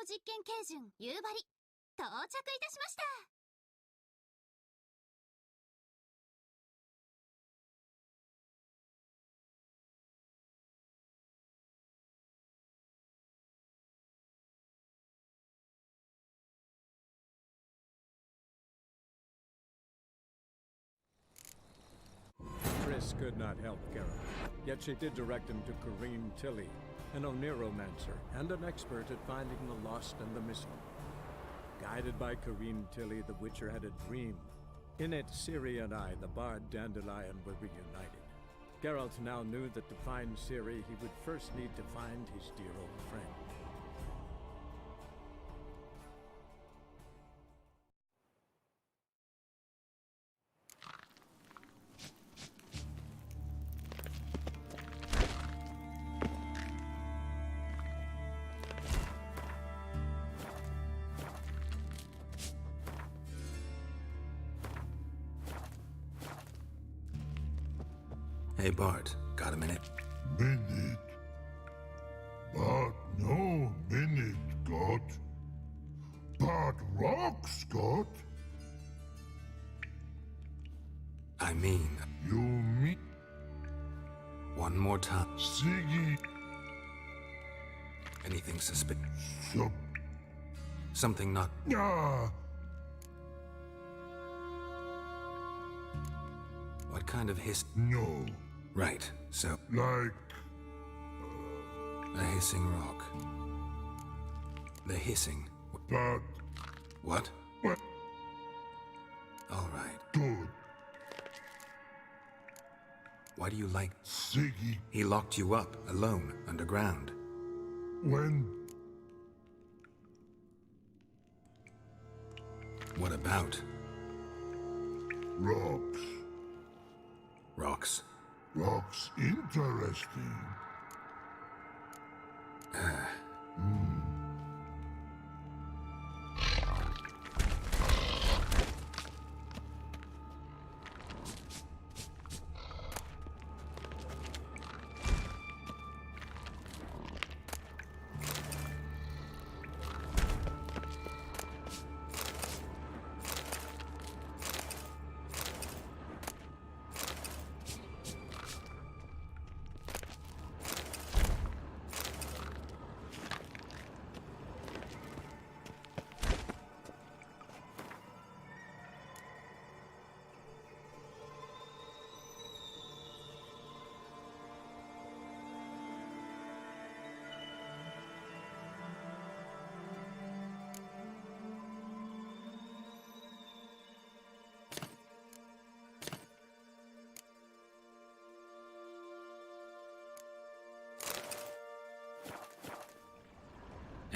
実験軽準夕張到着いたしました。Triss could not help Geralt, yet she did direct him to Corrine Tilly, an Oniromancer and an expert at finding the lost and the missing. Guided by Corrine Tilly, the Witcher had a dream. In it, Ciri and I, the bard Dandelion, were reunited. Geralt now knew that to find Ciri, he would first need to find his dear old friend. Hey Bart, got a minute? Minute? But no minute, got. But rocks, got. I mean... You mean... One more time. Siggy... Anything suspicious? Sub... Something not... Ah! What kind of hiss... No. Right, so... Like... A hissing rock. The hissing... But... What? What? All right. Good. Why do you like... Siggy... He locked you up, alone, underground. When... What about? Rocks. Rocks. Rocks interesting.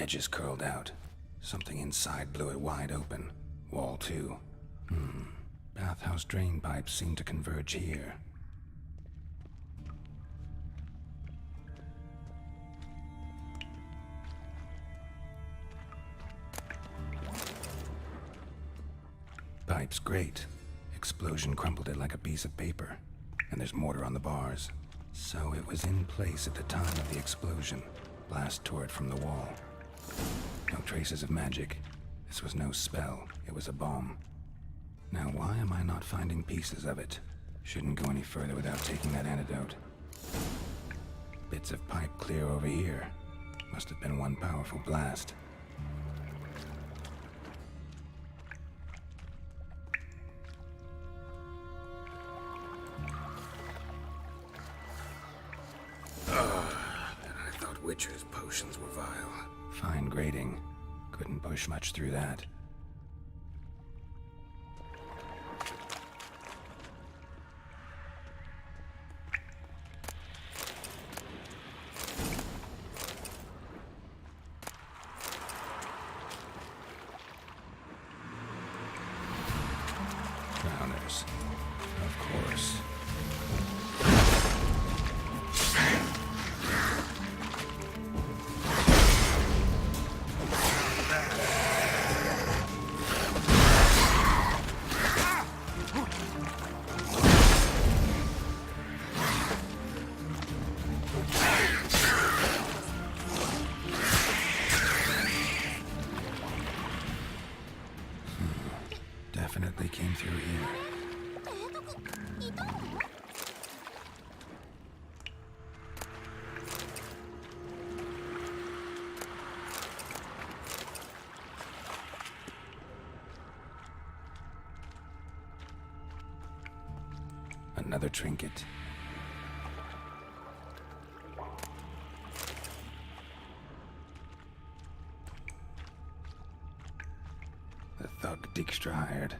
Edges curled out. Something inside blew it wide open. Wall too. Bathhouse drain pipes seem to converge here. Pipe's great. Explosion crumpled it like a piece of paper. And there's mortar on the bars. So it was in place at the time of the explosion. Blast tore it from the wall. No traces of magic. This was no spell. It was a bomb. Now why am I not finding pieces of it? Shouldn't go any further without taking that antidote. Bits of pipe clear over here. Must have been one powerful blast. I thought Witcher's potions were vile. Fine grading. Couldn't push much through that. Drowners. Of course. probably came through here. 提督いたの？ Another trinket. The thug Dijkstra hired.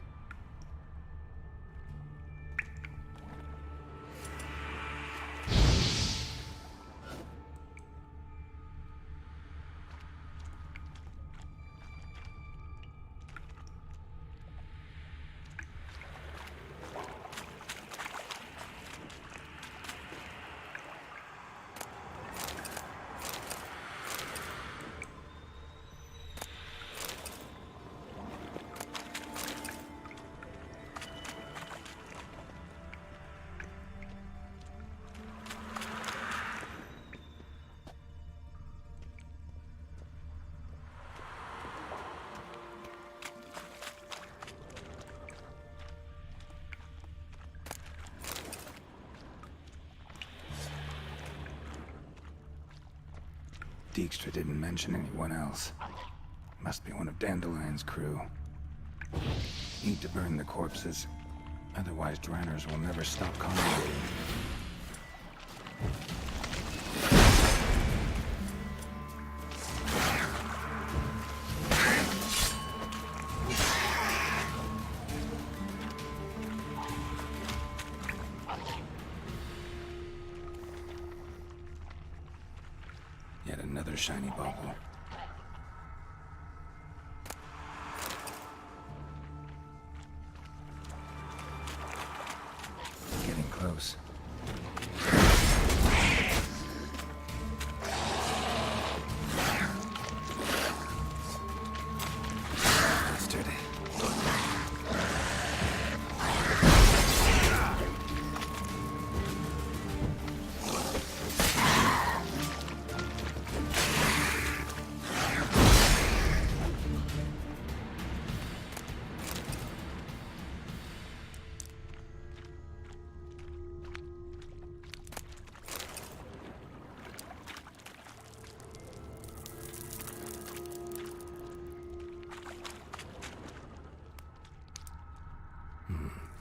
Dijkstra didn't mention anyone else. Must be one of Dandelion's crew. Need to burn the corpses. Otherwise, Dranners will never stop congregating. Yet another shiny bauble. Getting close. Bastard.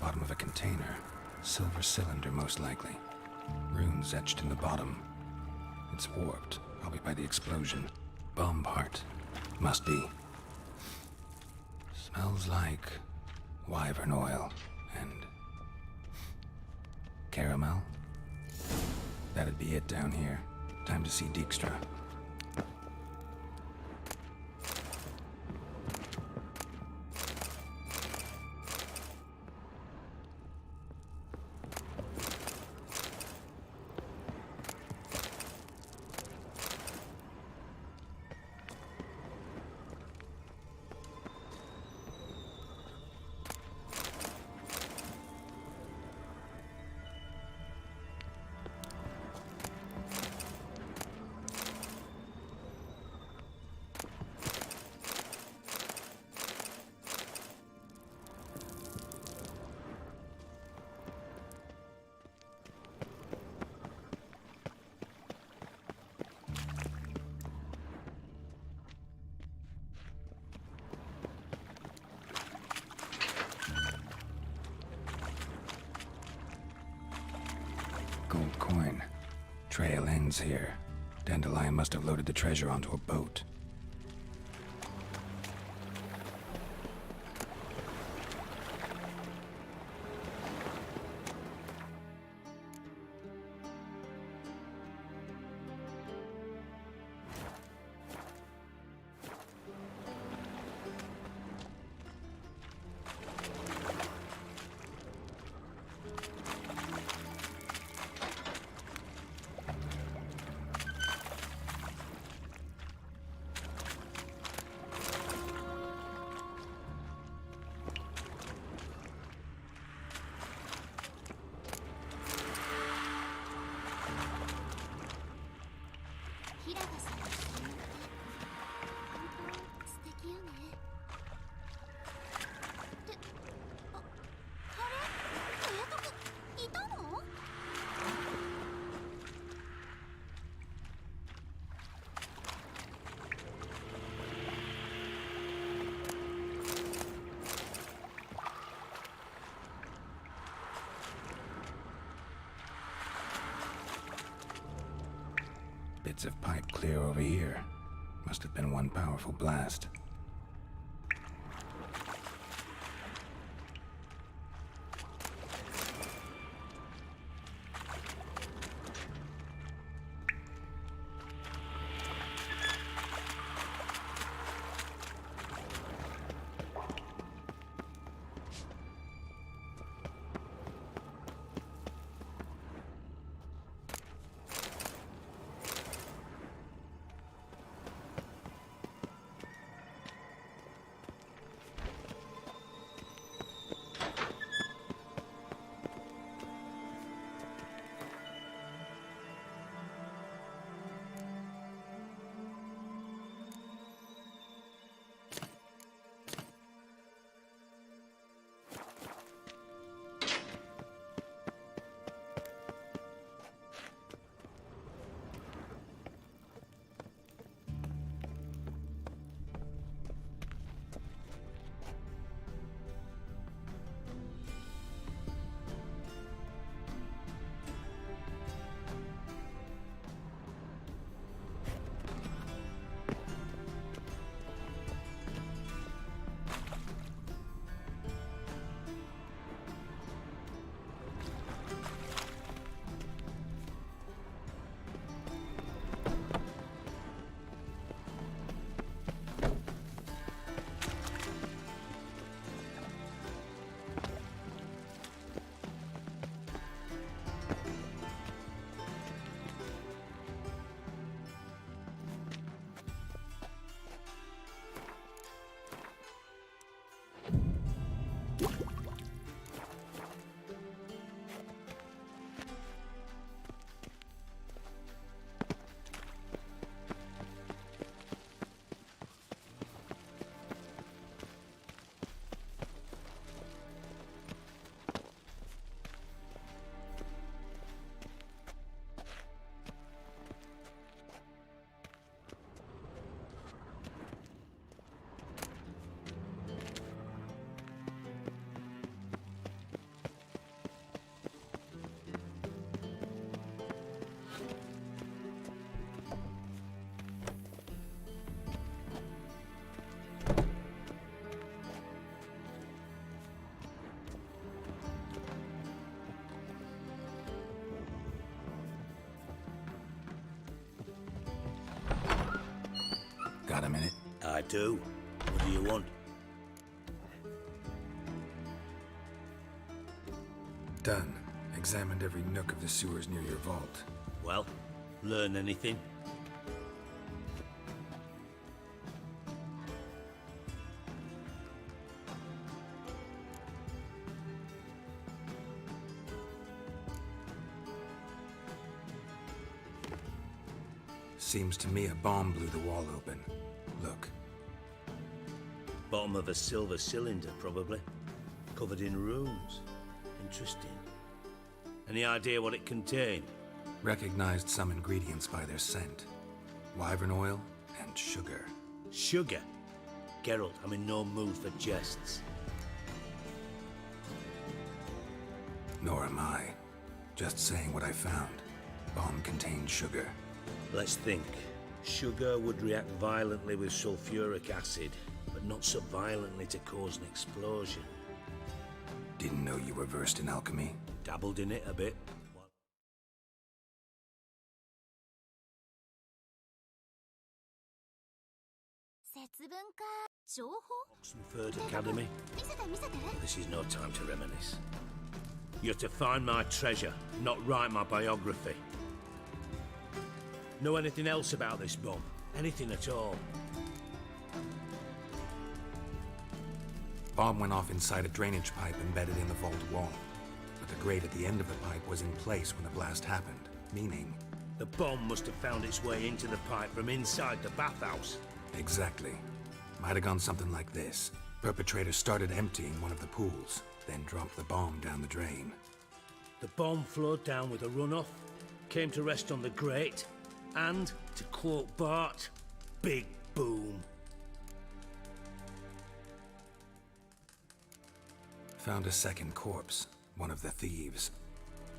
Bottom of a container. Silver cylinder, most likely. Runes etched in the bottom. It's warped, probably by the explosion. Bomb part. Must be. Smells like wyvern oil and caramel. That'd be it down here. Time to see Dijkstra. Gold coin. Trail ends here. Dandelion must have loaded the treasure onto a boat. bits of pipe clear over here. Must have been one powerful blast. Got a minute? I do. What do you want? Done. Examined every nook of the sewers near your vault. Well, learn anything? Seems to me a bomb blew the wall open. Look. Bottom of a silver cylinder, probably. Covered in runes. Interesting. Any idea what it contained? Recognized some ingredients by their scent. Wyvern oil and sugar. Sugar? Geralt, I'm in no mood for jests. Nor am I. Just saying what I found. Bomb contained sugar. Let's think. Sugar would react violently with sulfuric acid, but not so violently to cause an explosion. Didn't know you were versed in alchemy. Dabbled in it a bit. Oxenford Academy. This is no time to reminisce. You're to find my treasure, not write my biography. Know anything else about this bomb? Anything at all? Bomb went off inside a drainage pipe embedded in the vault wall. But the grate at the end of the pipe was in place when the blast happened, meaning... The bomb must have found its way into the pipe from inside the bathhouse. Exactly. Might have gone something like this. Perpetrator started emptying one of the pools, then dropped the bomb down the drain. The bomb flowed down with a runoff, came to rest on the grate, and, to quote Bart, big boom. Found a second corpse, one of the thieves.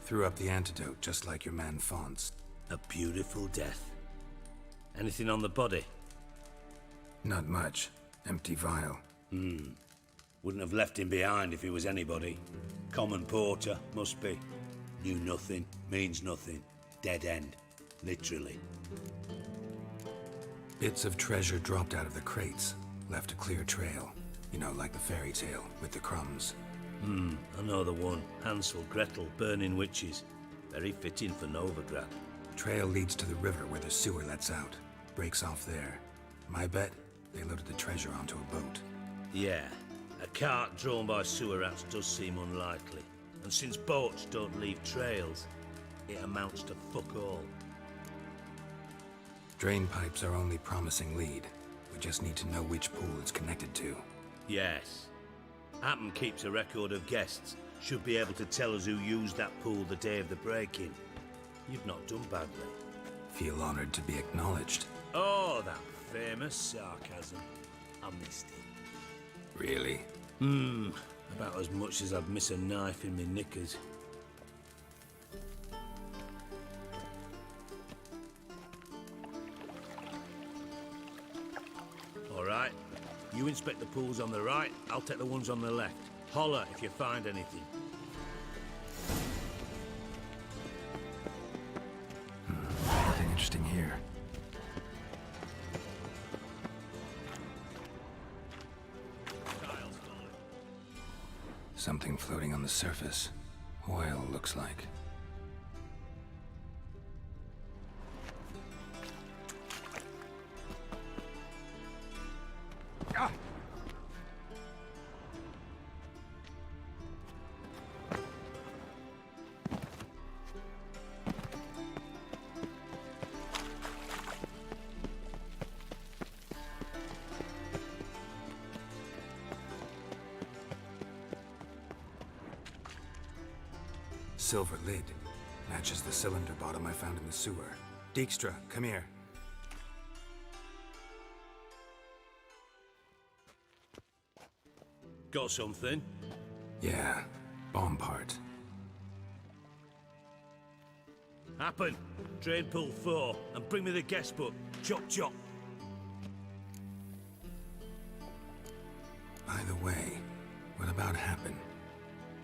Threw up the antidote just like your man Fonz. A beautiful death. Anything on the body? Not much. Empty vial. Wouldn't have left him behind if he was anybody. Common porter, must be. Knew nothing, means nothing. Dead end. Literally. Bits of treasure dropped out of the crates. Left a clear trail. You know, like the fairy tale, with the crumbs. I know the one. Hansel, Gretel, burning witches. Very fitting for Novigrad. Trail leads to the river where the sewer lets out. Breaks off there. My bet, they loaded the treasure onto a boat. Yeah, a cart drawn by sewer rats does seem unlikely. And since boats don't leave trails, it amounts to fuck all. Drain pipes are only promising lead. We just need to know which pool it's connected to. Yes. Happen keeps a record of guests. Should be able to tell us who used that pool the day of the break-in. You've not done badly. Feel honored to be acknowledged. Oh, that famous sarcasm. I missed it. Really? About as much as I'd miss a knife in my knickers. All right. You inspect the pools on the right, I'll take the ones on the left. Holler if you find anything. Nothing interesting here. Something floating on the surface. Oil, looks like. Ah! Silver lid. Matches the cylinder bottom I found in the sewer. Dijkstra, come here. Got something? Yeah, bomb part. Happen. Drain pool 4 and bring me the guest book. Chop chop. By the way, what about Happen?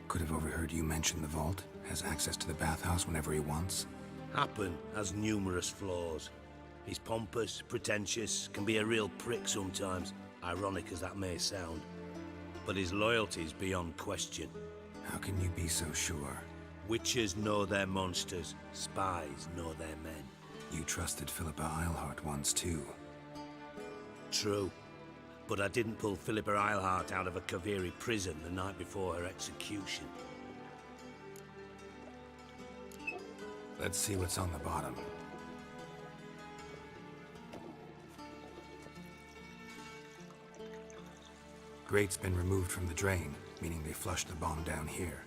Could have overheard you mention the vault. Has access to the bathhouse whenever he wants. Happen has numerous flaws. He's pompous, pretentious, can be a real prick sometimes, ironic as that may sound. But his loyalty's beyond question. How can you be so sure? Witches know their monsters, spies know their men. You trusted Philippa Eilhart once too. True. But I didn't pull Philippa Eilhart out of a Kaviri prison the night before her execution. Let's see what's on the bottom. Grate's been removed from the drain, meaning they flushed the bomb down here.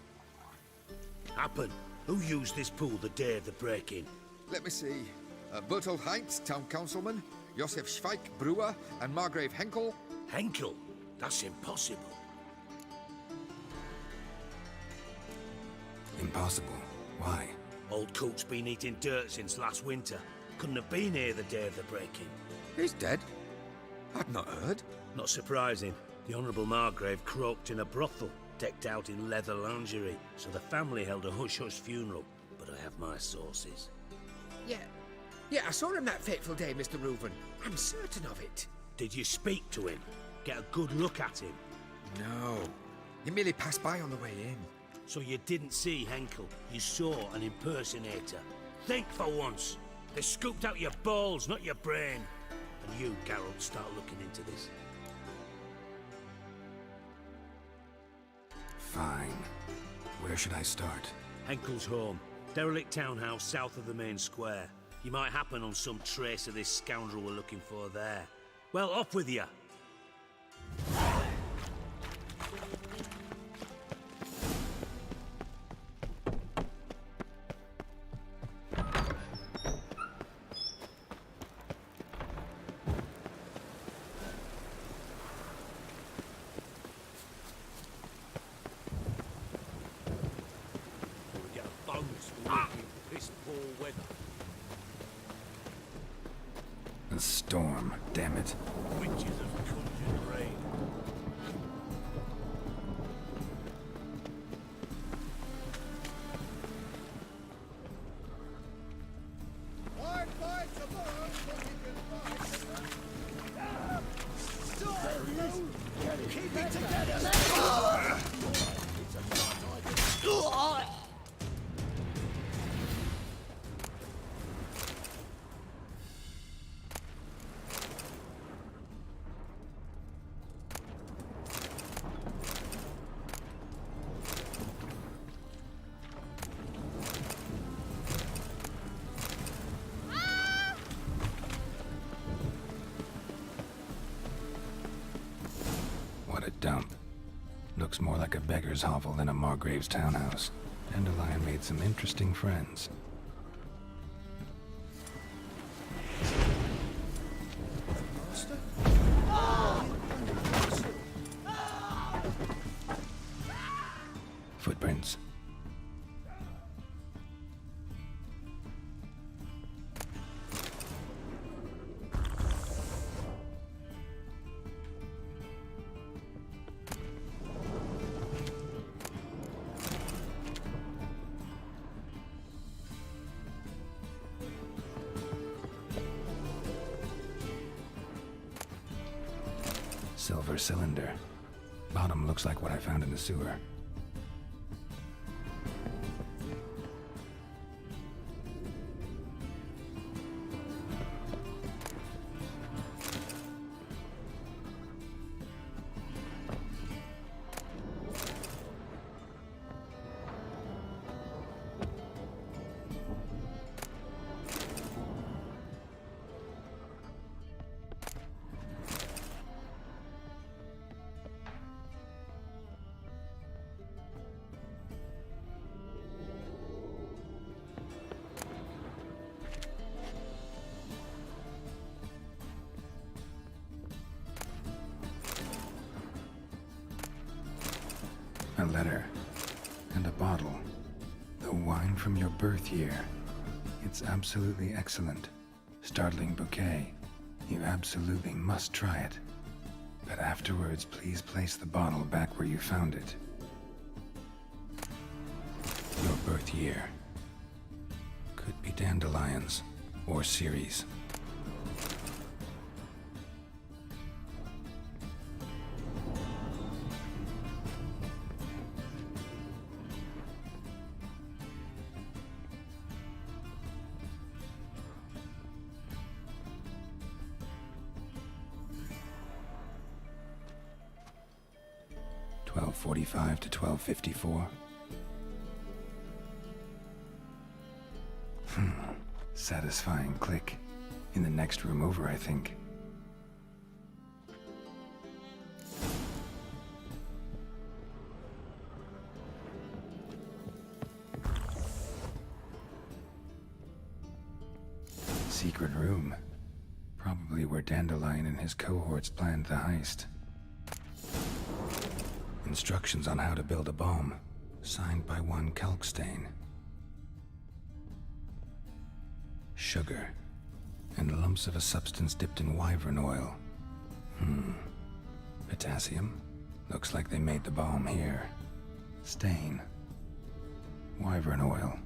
Happen. Who used this pool the day of the break-in? Let me see. Bertold Heinz, town councilman, Josef Schweik, brewer, and Margrave Henkel. Henkel? That's impossible. Impossible. Why? Old coot's been eating dirt since last winter. Couldn't have been here the day of the break-in. He's dead? I'd not heard. Not surprising. The Honourable Margrave croaked in a brothel, decked out in leather lingerie, so the family held a hush-hush funeral. But I have my sources. Yeah, I saw him that fateful day, Mr. Reuven. I'm certain of it. Did you speak to him? Get a good look at him? No. He merely passed by on the way in. So you didn't see Henkel, you saw an impersonator. Think for once. They scooped out your balls, not your brain. And you, Geralt, start looking into this. Fine. Where should I start? Henkel's home. Derelict townhouse south of the main square. You might happen on some trace of this scoundrel we're looking for there. Well, off with you. We get a bonus for working piss poor weather. A storm, damn it. Witches have conjured rain. What a dump. Looks more like a beggar's hovel than a Margrave's townhouse. Dandelion made some interesting friends. Footprints. Silver cylinder. Bottom looks like what I found in the sewer. A letter. And a bottle. The wine from your birth year. It's absolutely excellent. Startling bouquet. You absolutely must try it. But afterwards, please place the bottle back where you found it. Your birth year. Could be dandelions. Or Ceres. .45 to 12:54. Satisfying click. In the next room over, I think. Secret room. Probably where Dandelion and his cohorts planned the heist. Instructions on how to build a bomb, signed by one Kalkstain. Sugar, and lumps of a substance dipped in wyvern oil. Potassium? Looks like they made the bomb here. Stain. Wyvern oil.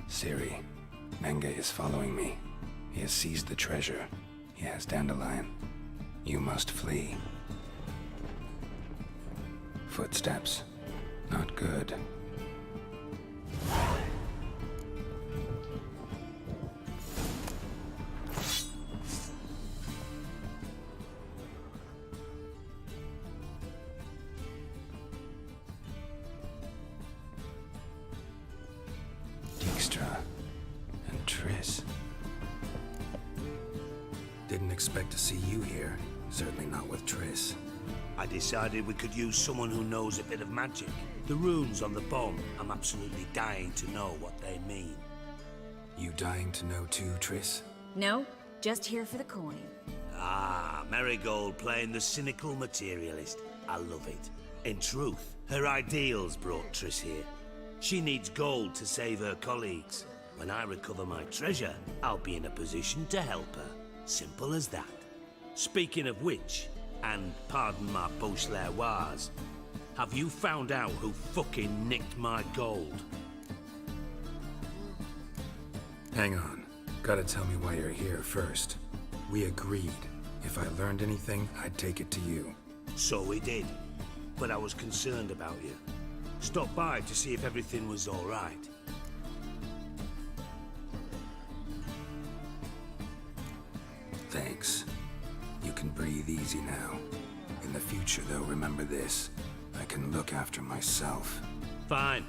Siri, Menge is following me. He has seized the treasure. He has Dandelion. You must flee. Footsteps. Not good. And Triss. Didn't expect to see you here. Certainly not with Triss. I decided we could use someone who knows a bit of magic. The runes on the bomb, I'm absolutely dying to know what they mean. You dying to know too, Triss? No, just here for the coin. Ah, Marigold playing the cynical materialist. I love it. In truth, her ideals brought Triss here. She needs gold to save her colleagues. When I recover my treasure, I'll be in a position to help her. Simple as that. Speaking of which, and pardon my Beauclervoise, have you found out who fucking nicked my gold? Hang on. Gotta tell me why you're here first. We agreed. If I learned anything, I'd take it to you. So we did. But I was concerned about you. Stopped by to see if everything was all right. Thanks. You can breathe easy now. In the future, though, remember this. I can look after myself. Fine.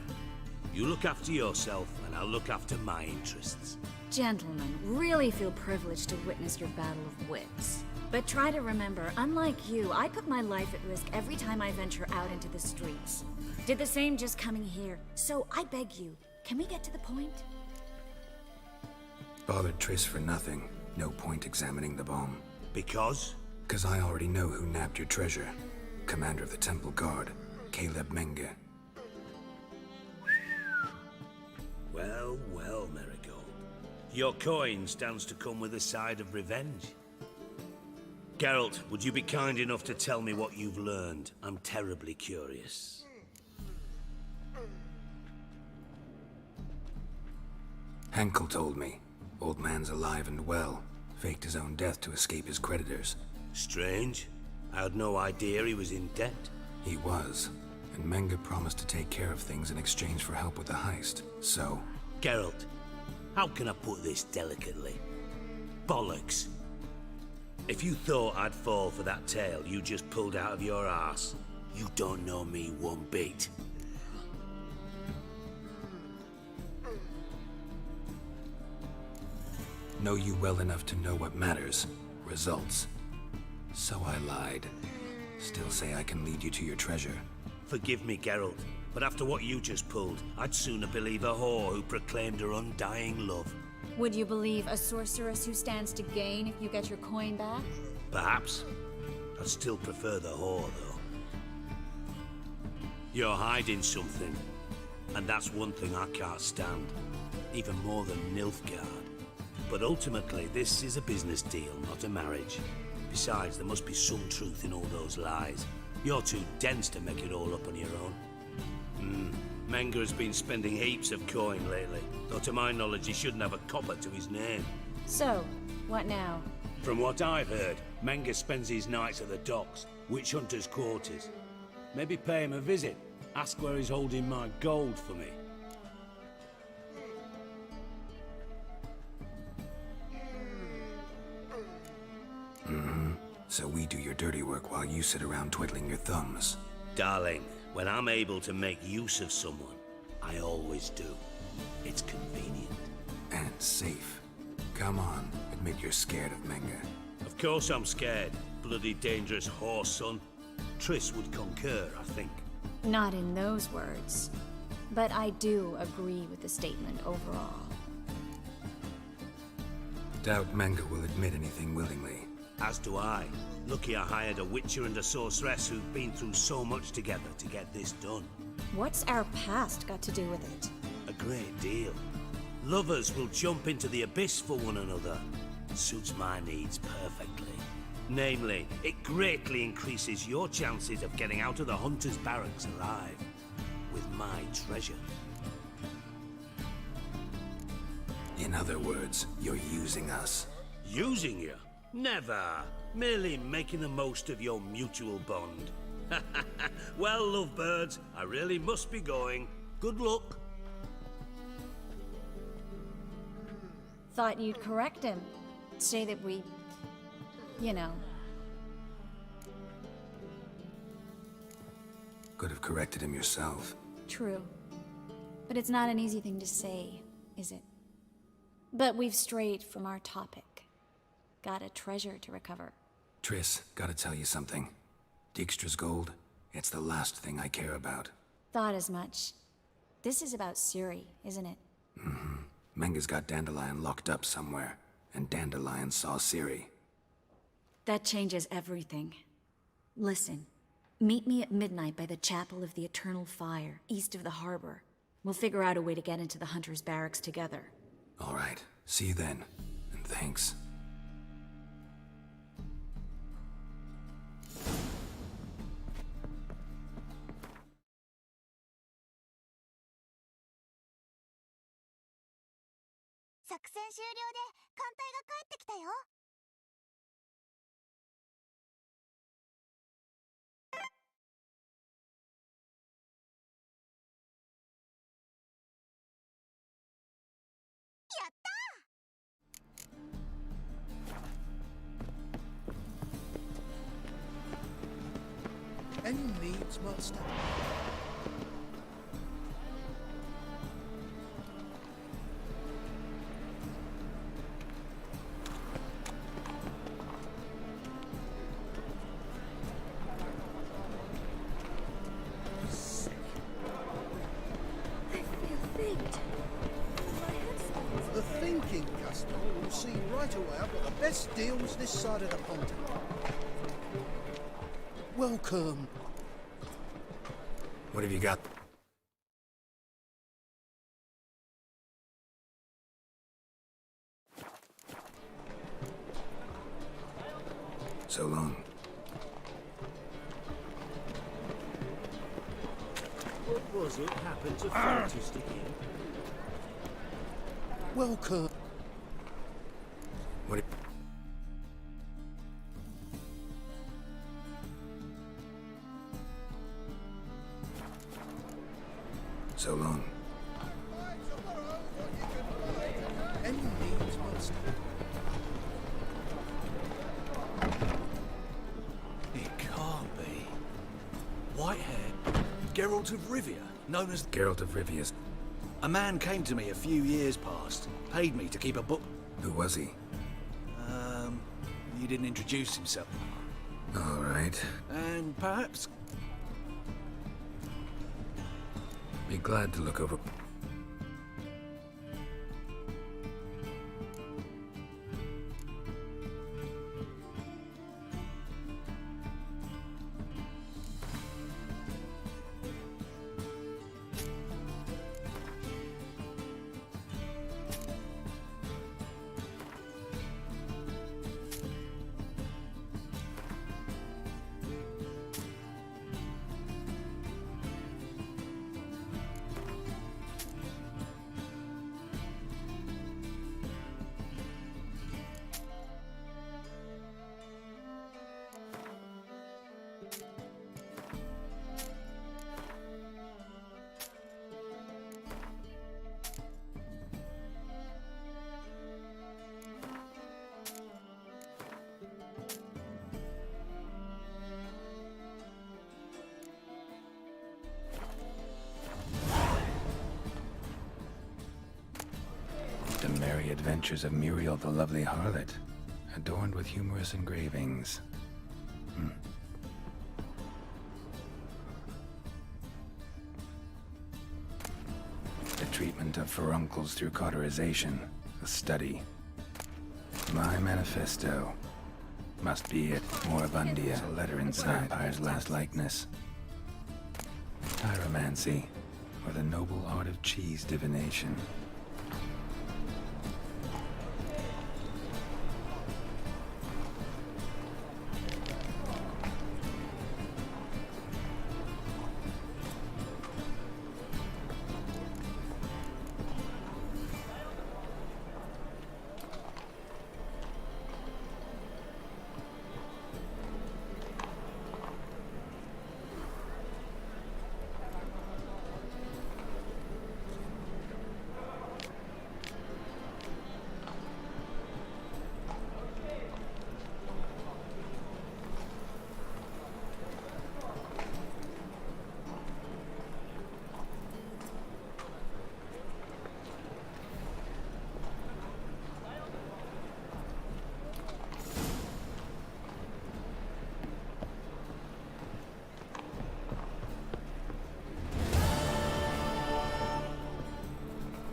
You look after yourself, and I'll look after my interests. Gentlemen, really feel privileged to witness your battle of wits. But try to remember, unlike you, I put my life at risk every time I venture out into the streets. Did the same just coming here. So I beg you, can we get to the point? Bothered Triss for nothing. No point examining the bomb. Because? 'Cause I already know who nabbed your treasure. Commander of the Temple Guard, Caleb Menge. Well, well, Marigold. Your coin stands to come with a side of revenge. Geralt, would you be kind enough to tell me what you've learned? I'm terribly curious. Henkel told me. Old man's alive and well. Faked his own death to escape his creditors. Strange. I had no idea he was in debt. He was. And Menge promised to take care of things in exchange for help with the heist. So... Geralt, how can I put this delicately? Bollocks. If you thought I'd fall for that tale you just pulled out of your arse, you don't know me one bit. Know you well enough to know what matters. Results. So I lied. Still say I can lead you to your treasure. Forgive me, Geralt, but after what you just pulled, I'd sooner believe a whore who proclaimed her undying love. Would you believe a sorceress who stands to gain if you get your coin back? Perhaps. I'd still prefer the whore, though. You're hiding something, and that's one thing I can't stand. Even more than Nilfgaard. But ultimately, this is a business deal, not a marriage. Besides, there must be some truth in all those lies. You're too dense to make it all up on your own. Menge has been spending heaps of coin lately, though to my knowledge he shouldn't have a copper to his name. So, what now? From what I've heard, Menge spends his nights at the docks, witch hunters' quarters. Maybe pay him a visit, ask where he's holding my gold for me. So we do your dirty work while you sit around twiddling your thumbs. Darling, when I'm able to make use of someone, I always do. It's convenient. And safe. Come on, admit you're scared of Menge. Of course I'm scared. Bloody dangerous horse, son. Triss would concur, I think. Not in those words. But I do agree with the statement overall. Doubt Menge will admit anything willingly. As do I. Lucky I hired a witcher and a sorceress who've been through so much together to get this done. What's our past got to do with it? A great deal. Lovers will jump into the abyss for one another. Suits my needs perfectly. Namely, it greatly increases your chances of getting out of the hunter's barracks alive. With my treasure. In other words, you're using us. Using you? Never. Merely making the most of your mutual bond. Well, lovebirds, I really must be going. Good luck. Thought you'd correct him. Say that we... you know. Could have corrected him yourself. True. But it's not an easy thing to say, is it? But we've strayed from our topic. Got a treasure to recover. Triss, gotta tell you something. Dijkstra's gold, it's the last thing I care about. Thought as much. This is about Ciri, isn't it? Menge's got Dandelion locked up somewhere, and Dandelion saw Ciri. That changes everything. Listen, meet me at midnight by the Chapel of the Eternal Fire, east of the harbor. We'll figure out a way to get into the Hunter's barracks together. All right, see you then, and thanks. Any needs, master? The thinking customer will see right away I've got the best deals this side of the pond. Welcome. What have you got? So long. What was it happened to Fantastic here? Welcome. What? So long. Any needs, master? It can't be. White hair, Geralt of Rivia, known as... Geralt of Rivia's. A man came to me a few years past, paid me to keep a book. Who was he? He didn't introduce himself. All right. And perhaps... Be glad to look over. The Merry Adventures of Muriel the Lovely Harlot, adorned with humorous engravings. The treatment of furuncles through cauterization, a study. My manifesto. Must be it. Moribundia, a letter inside Vampire's last likeness. Pyromancy, or the noble art of cheese divination.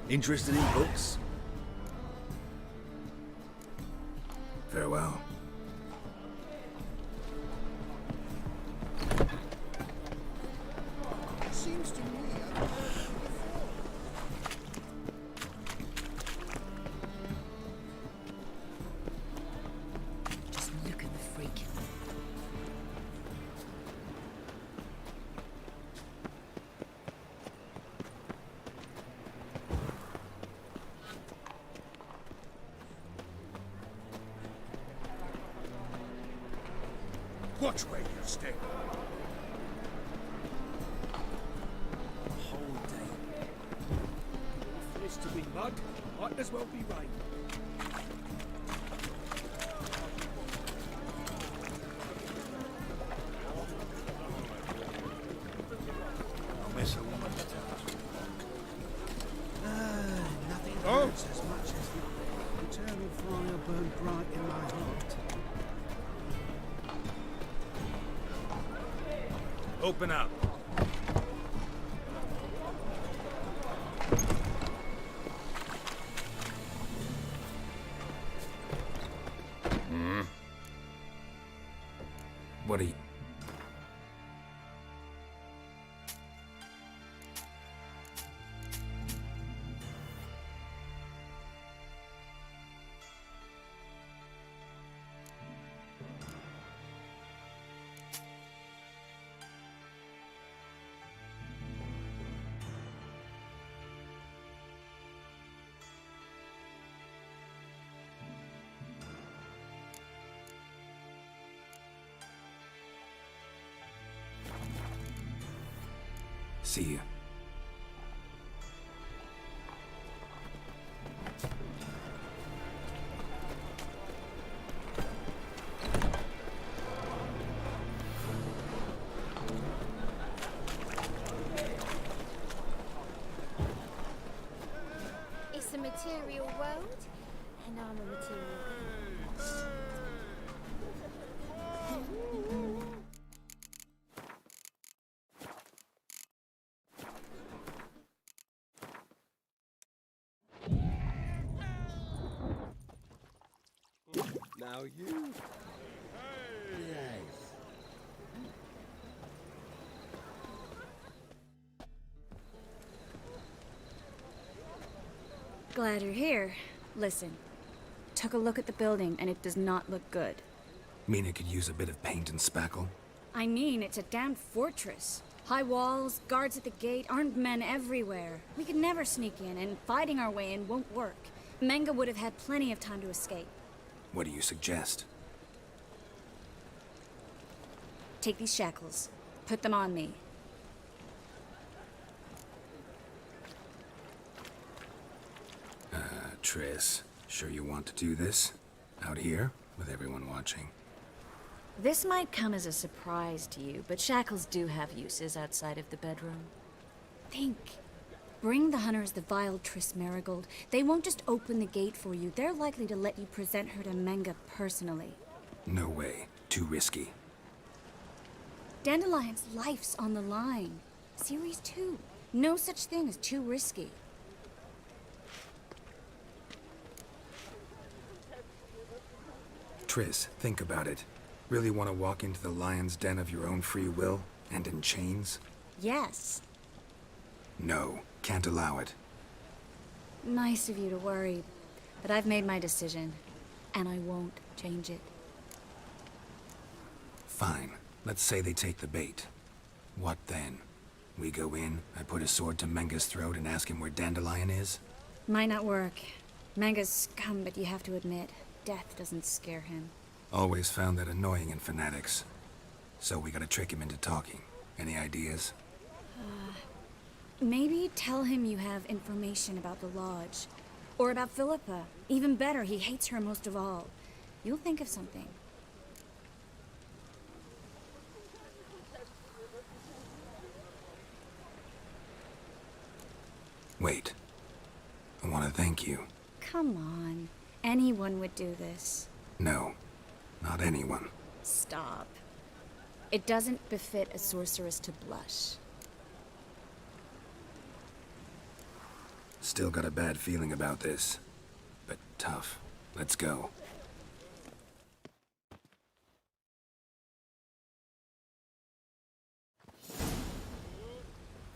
Interested in books? Watch where you step. A whole day. For this to be mud, might as well be rain. I'll miss a woman to tell us. Nothing hurts as much as the eternal fire burned bright in my heart. Open up. What are you... See you. It's a material world, and I'm a material girl. Now you. Glad you're here. Listen, took a look at the building and it does not look good. Mean it could use a bit of paint and spackle? I mean, it's a damn fortress. High walls, guards at the gate, armed men everywhere. We could never sneak in, and fighting our way in won't work. Menge would have had plenty of time to escape. What do you suggest? Take these shackles. Put them on me. Triss, sure you want to do this? Out here, with everyone watching? This might come as a surprise to you, but shackles do have uses outside of the bedroom. Think. Bring the hunters the vile Triss Marigold. They won't just open the gate for you. They're likely to let you present her to Menge personally. No way. Too risky. Dandelion's life's on the line. Series 2. No such thing as too risky. Triss, think about it. Really want to walk into the lion's den of your own free will, and in chains? Yes. No, can't allow it. Nice of you to worry, but I've made my decision, and I won't change it. Fine. Let's say they take the bait. What then? We go in, I put a sword to Menge's throat and ask him where Dandelion is? Might not work. Menge's scum, but you have to admit, death doesn't scare him. Always found that annoying in fanatics. So we gotta trick him into talking. Any ideas? Maybe tell him you have information about the Lodge. Or about Philippa. Even better, he hates her most of all. You'll think of something. Wait. I want to thank you. Come on. Anyone would do this. No. Not anyone. Stop. It doesn't befit a sorceress to blush. Still got a bad feeling about this. But tough. Let's go.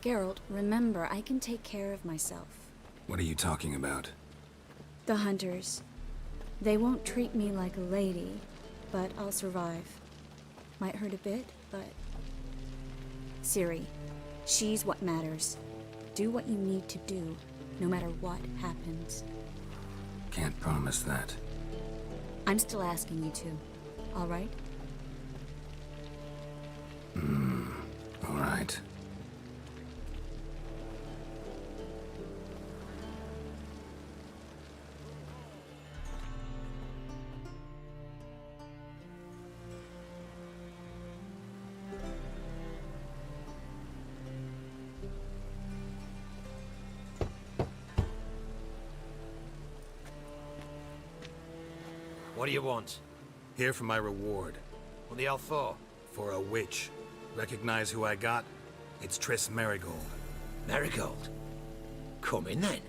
Geralt, remember, I can take care of myself. What are you talking about? The hunters. They won't treat me like a lady, but I'll survive. Might hurt a bit, but... Ciri, she's what matters. Do what you need to do, no matter what happens. Can't promise that. I'm still asking you to, all right? What do you want? Here for my reward. What the hell for? For a witch. Recognize who I got? It's Triss Merigold. Marigold? Come in then.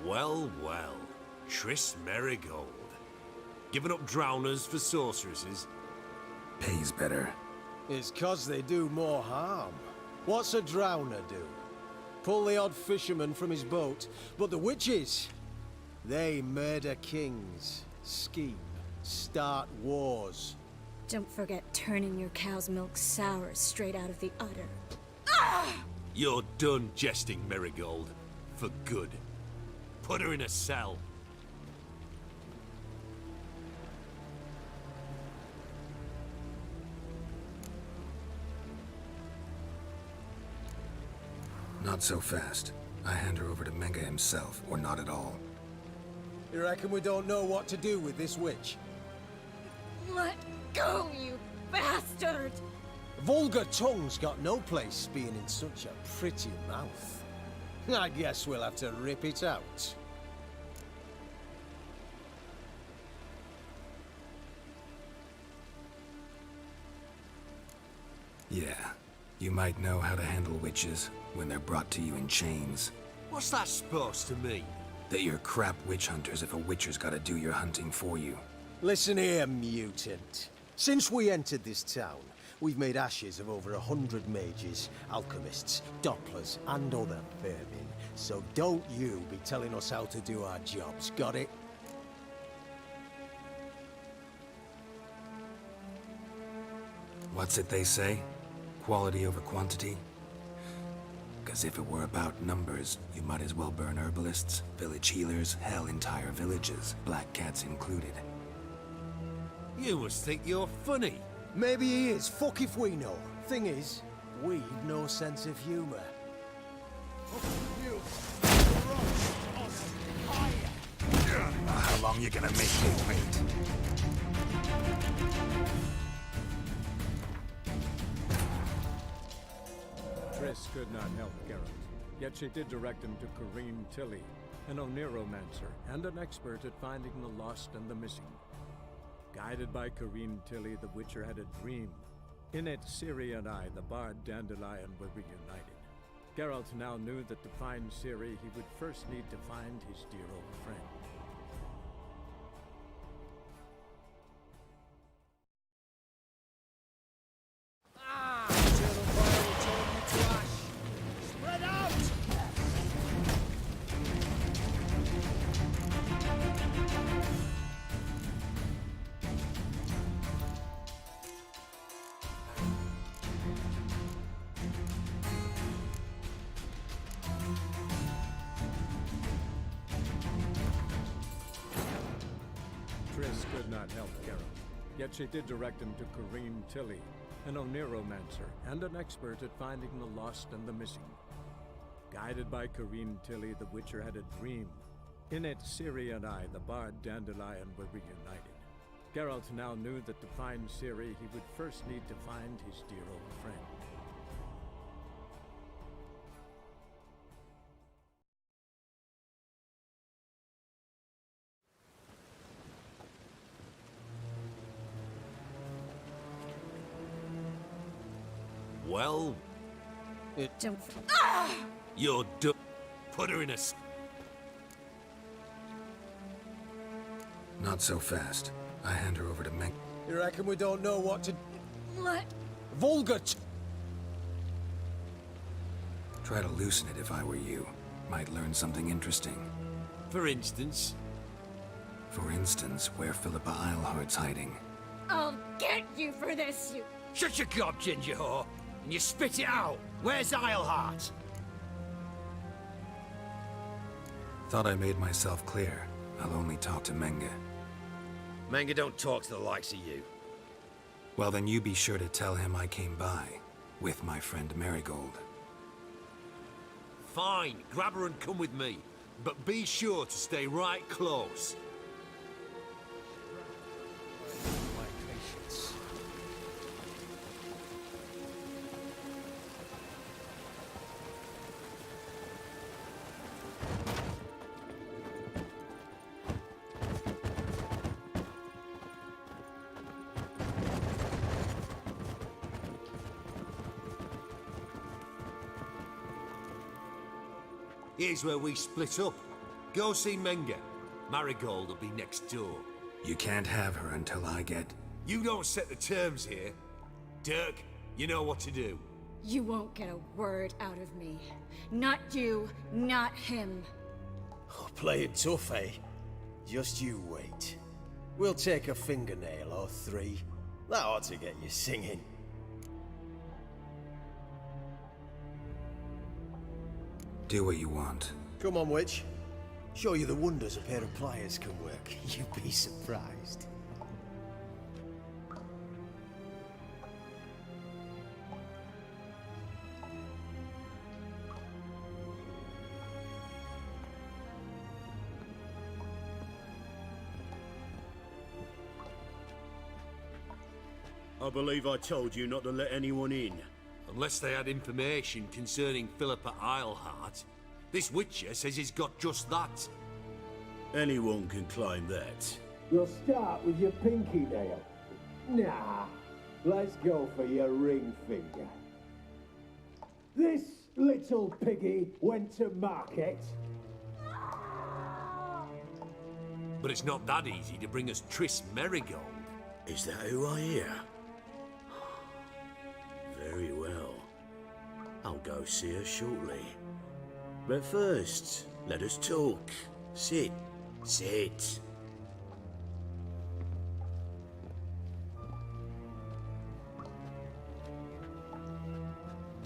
Well, well. Triss Merigold. Giving up drowners for sorceresses? Pays better. It's 'cause they do more harm. What's a drowner do? Pull the odd fisherman from his boat. But the witches, they murder kings, scheme, start wars. Don't forget turning your cow's milk sour straight out of the udder. You're done jesting, Merigold. For good. Put her in a cell. Not so fast. I hand her over to Menge himself, or not at all. You reckon we don't know what to do with this witch? Let go, you bastard! Vulgar tongue's got no place being in such a pretty mouth. I guess we'll have to rip it out. Yeah. You might know how to handle witches when they're brought to you in chains. What's that supposed to mean? That you're crap witch hunters if a witcher's gotta do your hunting for you. Listen here, mutant. Since we entered this town, we've made ashes of over 100 mages, alchemists, dopplers, and other vermin. So don't you be telling us how to do our jobs, got it? What's it they say? Quality over quantity? 'Cause if it were about numbers, you might as well burn herbalists, village healers, hell, entire villages, black cats included. You must think you're funny. Maybe he is, fuck if we know. Thing is, we've no sense of humor. How long you gonna make me wait? Triss could not help Geralt, yet she did direct him to Corrine Tilly, an Oneromancer and an expert at finding the lost and the missing. Guided by Corrine Tilly, the Witcher had a dream. In it, Ciri and I, the bard Dandelion, were reunited. Geralt now knew that to find Ciri, he would first need to find his dear old friend. Spread out! Triss could not help Geralt, yet she did direct him to Corrine Tilly, an Oneromancer and an expert at finding the lost and the missing. Guided by Corrine Tilly, the Witcher had a dream. In it, Ciri and I, the bard Dandelion, were reunited. Geralt now knew that to find Ciri, he would first need to find his dear old friend. Well, Don't... you're done. Put her in a... Not so fast. I hand her over to Menge. You reckon we don't know what to... Let... Vulgar Try to loosen it if I were you. Might learn something interesting. For instance? For instance, where Philippa Eilhart's hiding. I'll get you for this, you... Shut your gob, ginger whore, and you spit it out. Where's Eilhart? Thought I made myself clear. I'll only talk to Menge. Menge don't talk to the likes of you. Well, then you be sure to tell him I came by. With my friend Merigold. Fine, grab her and come with me. But be sure to stay right close. My patience. Here's where we split up. Go see Menga. Marigold will be next door. You can't have her until I get... You don't set the terms here. Dirk, you know what to do. You won't get a word out of me. Not you, not him. Oh, playing tough, eh? Just you wait. We'll take a fingernail or three. That ought to get you singing. Do what you want. Come on, witch. Show you the wonders a pair of pliers can work. You'd be surprised. I believe I told you not to let anyone in. Unless they had information concerning Philippa Eilhart. This Witcher says he's got just that. Anyone can claim that. You'll start with your pinky nail. Nah, let's go for your ring finger. This little piggy went to market. But it's not that easy to bring us Triss Merigold. Is that who I hear? Very well. I'll go see her shortly. But first, let us talk. Sit. Sit.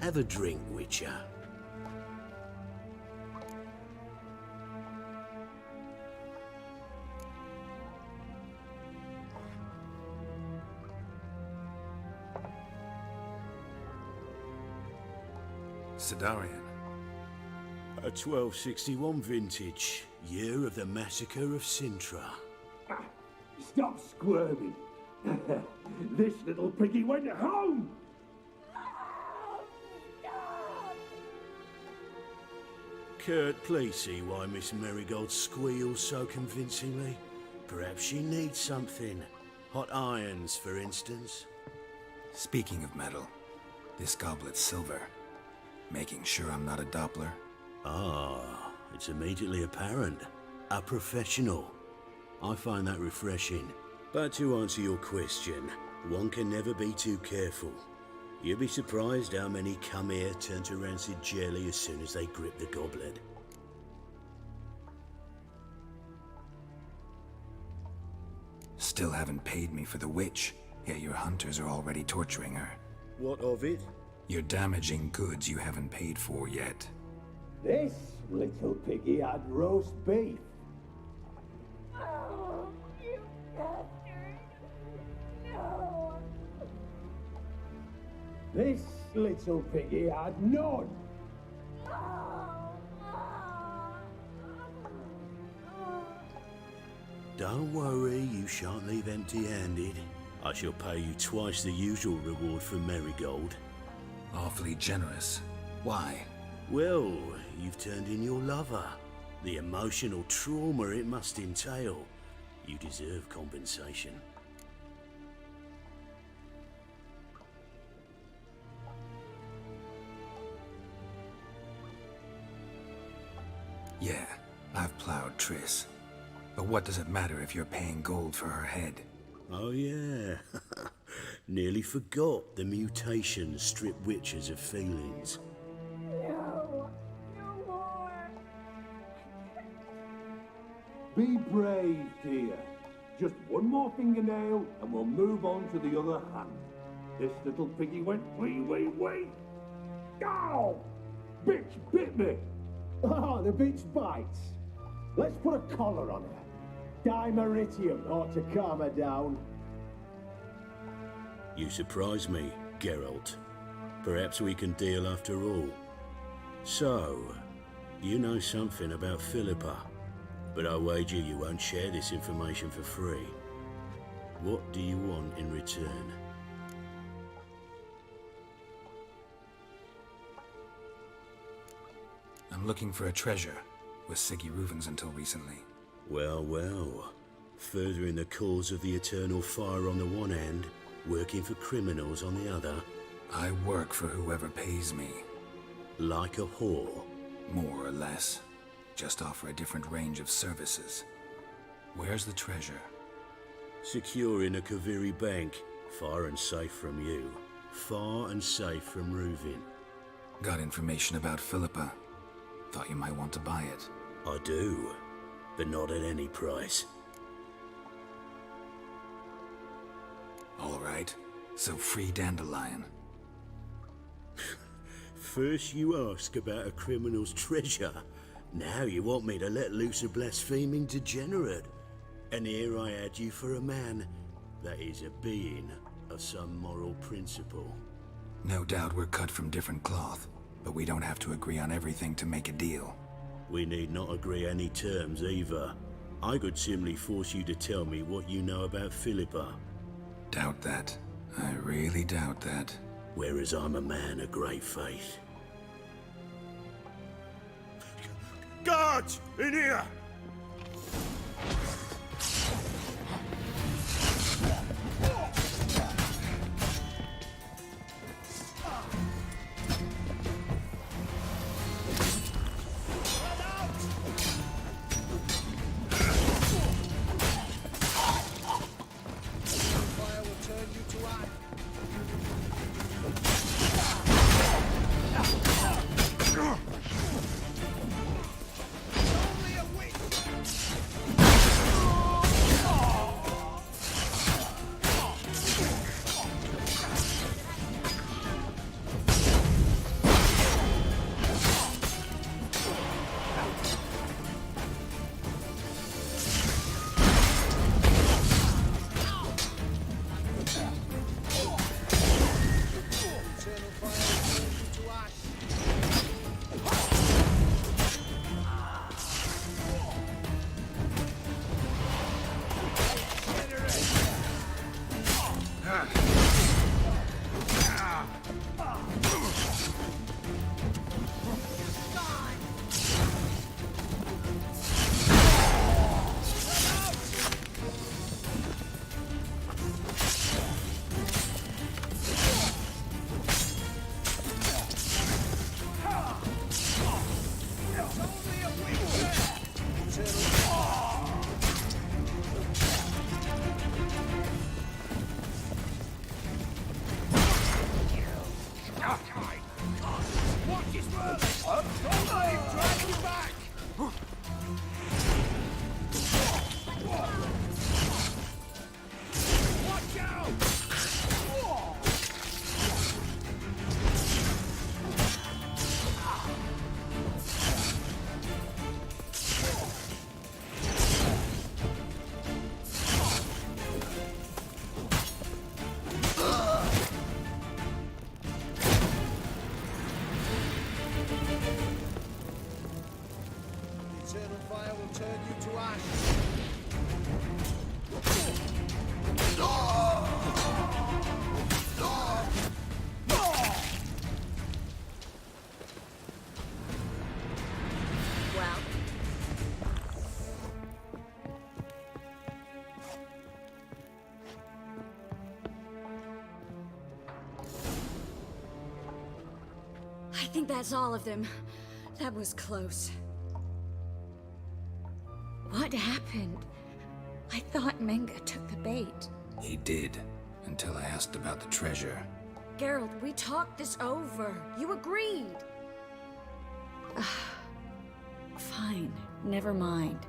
Have a drink, Witcher. Sidarian. A 1261 vintage, year of the massacre of Sintra. Stop squirming. This little piggy went home. Kurt, please see why Miss Merigold squeals so convincingly. Perhaps she needs something. Hot irons, for instance. Speaking of metal, this goblet's silver. Making sure I'm not a Doppler. Ah, it's immediately apparent. A professional. I find that refreshing. But to answer your question, one can never be too careful. You'd be surprised how many come here turn to rancid jelly as soon as they grip the goblet. Still haven't paid me for the witch, yet your hunters are already torturing her. What of it? You're damaging goods you haven't paid for yet. This little piggy had roast beef. Oh, you bastard. No. This little piggy had none. Don't worry, you shan't leave empty-handed. I shall pay you twice the usual reward for Merigold. Awfully generous. Why? Well, you've turned in your lover. The emotional trauma it must entail. You deserve compensation. Yeah, I've plowed Triss. But what does it matter if you're paying gold for her head? Oh yeah. Nearly forgot the mutations strip witches of feelings. No. No more. Be brave, dear. Just one more fingernail and we'll move on to the other hand. This little piggy went wee. Ow! Bitch bit me! Oh, the bitch bites. Let's put a collar on her. Dimeritium ought to calm her down. You surprise me, Geralt. Perhaps we can deal after all. So, you know something about Philippa, but I wager you won't share this information for free. What do you want in return? I'm looking for a treasure. Was Siggy Reuven's until recently. Well, well. Furthering the cause of the eternal fire on the one hand, working for criminals on the other. I work for whoever pays me. Like a whore. More or less. Just offer a different range of services. Where's the treasure? Secure in a Kaviri bank. Far and safe from you. Far and safe from Ruvin. Got information about Philippa. Thought you might want to buy it. I do, but not at any price. All right. So free Dandelion. First you ask about a criminal's treasure. Now you want me to let loose a blaspheming degenerate. And here I had you for a man that is a being of some moral principle. No doubt we're cut from different cloth, but we don't have to agree on everything to make a deal. We need not agree any terms either. I could simply force you to tell me what you know about Philippa. Doubt that. I really doubt that. Whereas I'm a man of great faith. Guards! In here! I think that's all of them. That was close. What happened? I thought Menga took the bait. He did, until I asked about the treasure. Geralt, we talked this over. You agreed. Fine, never mind.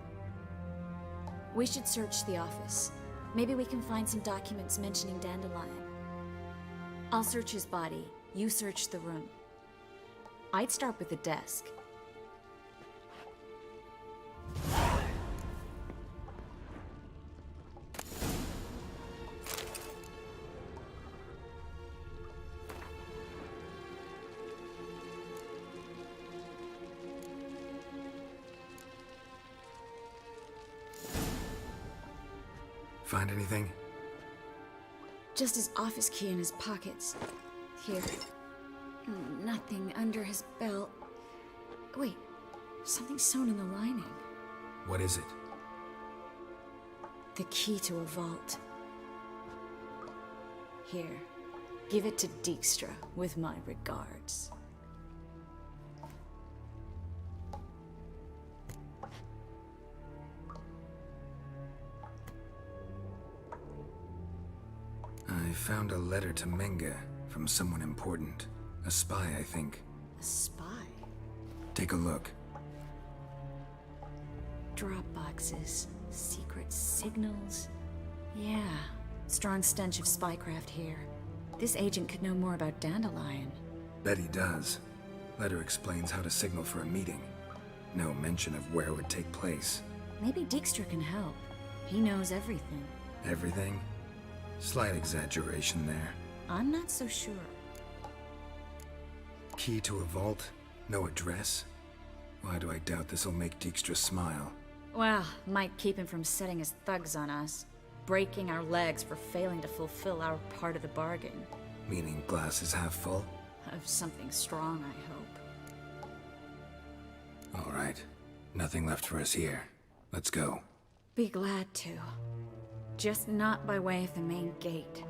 We should search the office. Maybe we can find some documents mentioning Dandelion. I'll search his body. You search the room. I'd start with the desk. Find anything? Just his office key in his pockets. Here. Nothing under his belt. Wait, something sewn in the lining. What is it? The key to a vault. Here, give it to Dijkstra with my regards. found a letter to Menga from someone important. A spy, I think. A spy? Take a look. Drop boxes, secret signals. Yeah, strong stench of spycraft here. This agent could know more about Dandelion. Bet he does. Letter explains how to signal for a meeting. No mention of where it would take place. Maybe Dijkstra can help. He knows everything. Everything? Slight exaggeration there. I'm not so sure. Key to a vault? No address? Why do I doubt this'll make Dijkstra smile? Well, might keep him from setting his thugs on us. Breaking our legs for failing to fulfill our part of the bargain. Meaning glass is half full? Of something strong, I hope. All right. Nothing left for us here. Let's go. Be glad to. Just not by way of the main gate.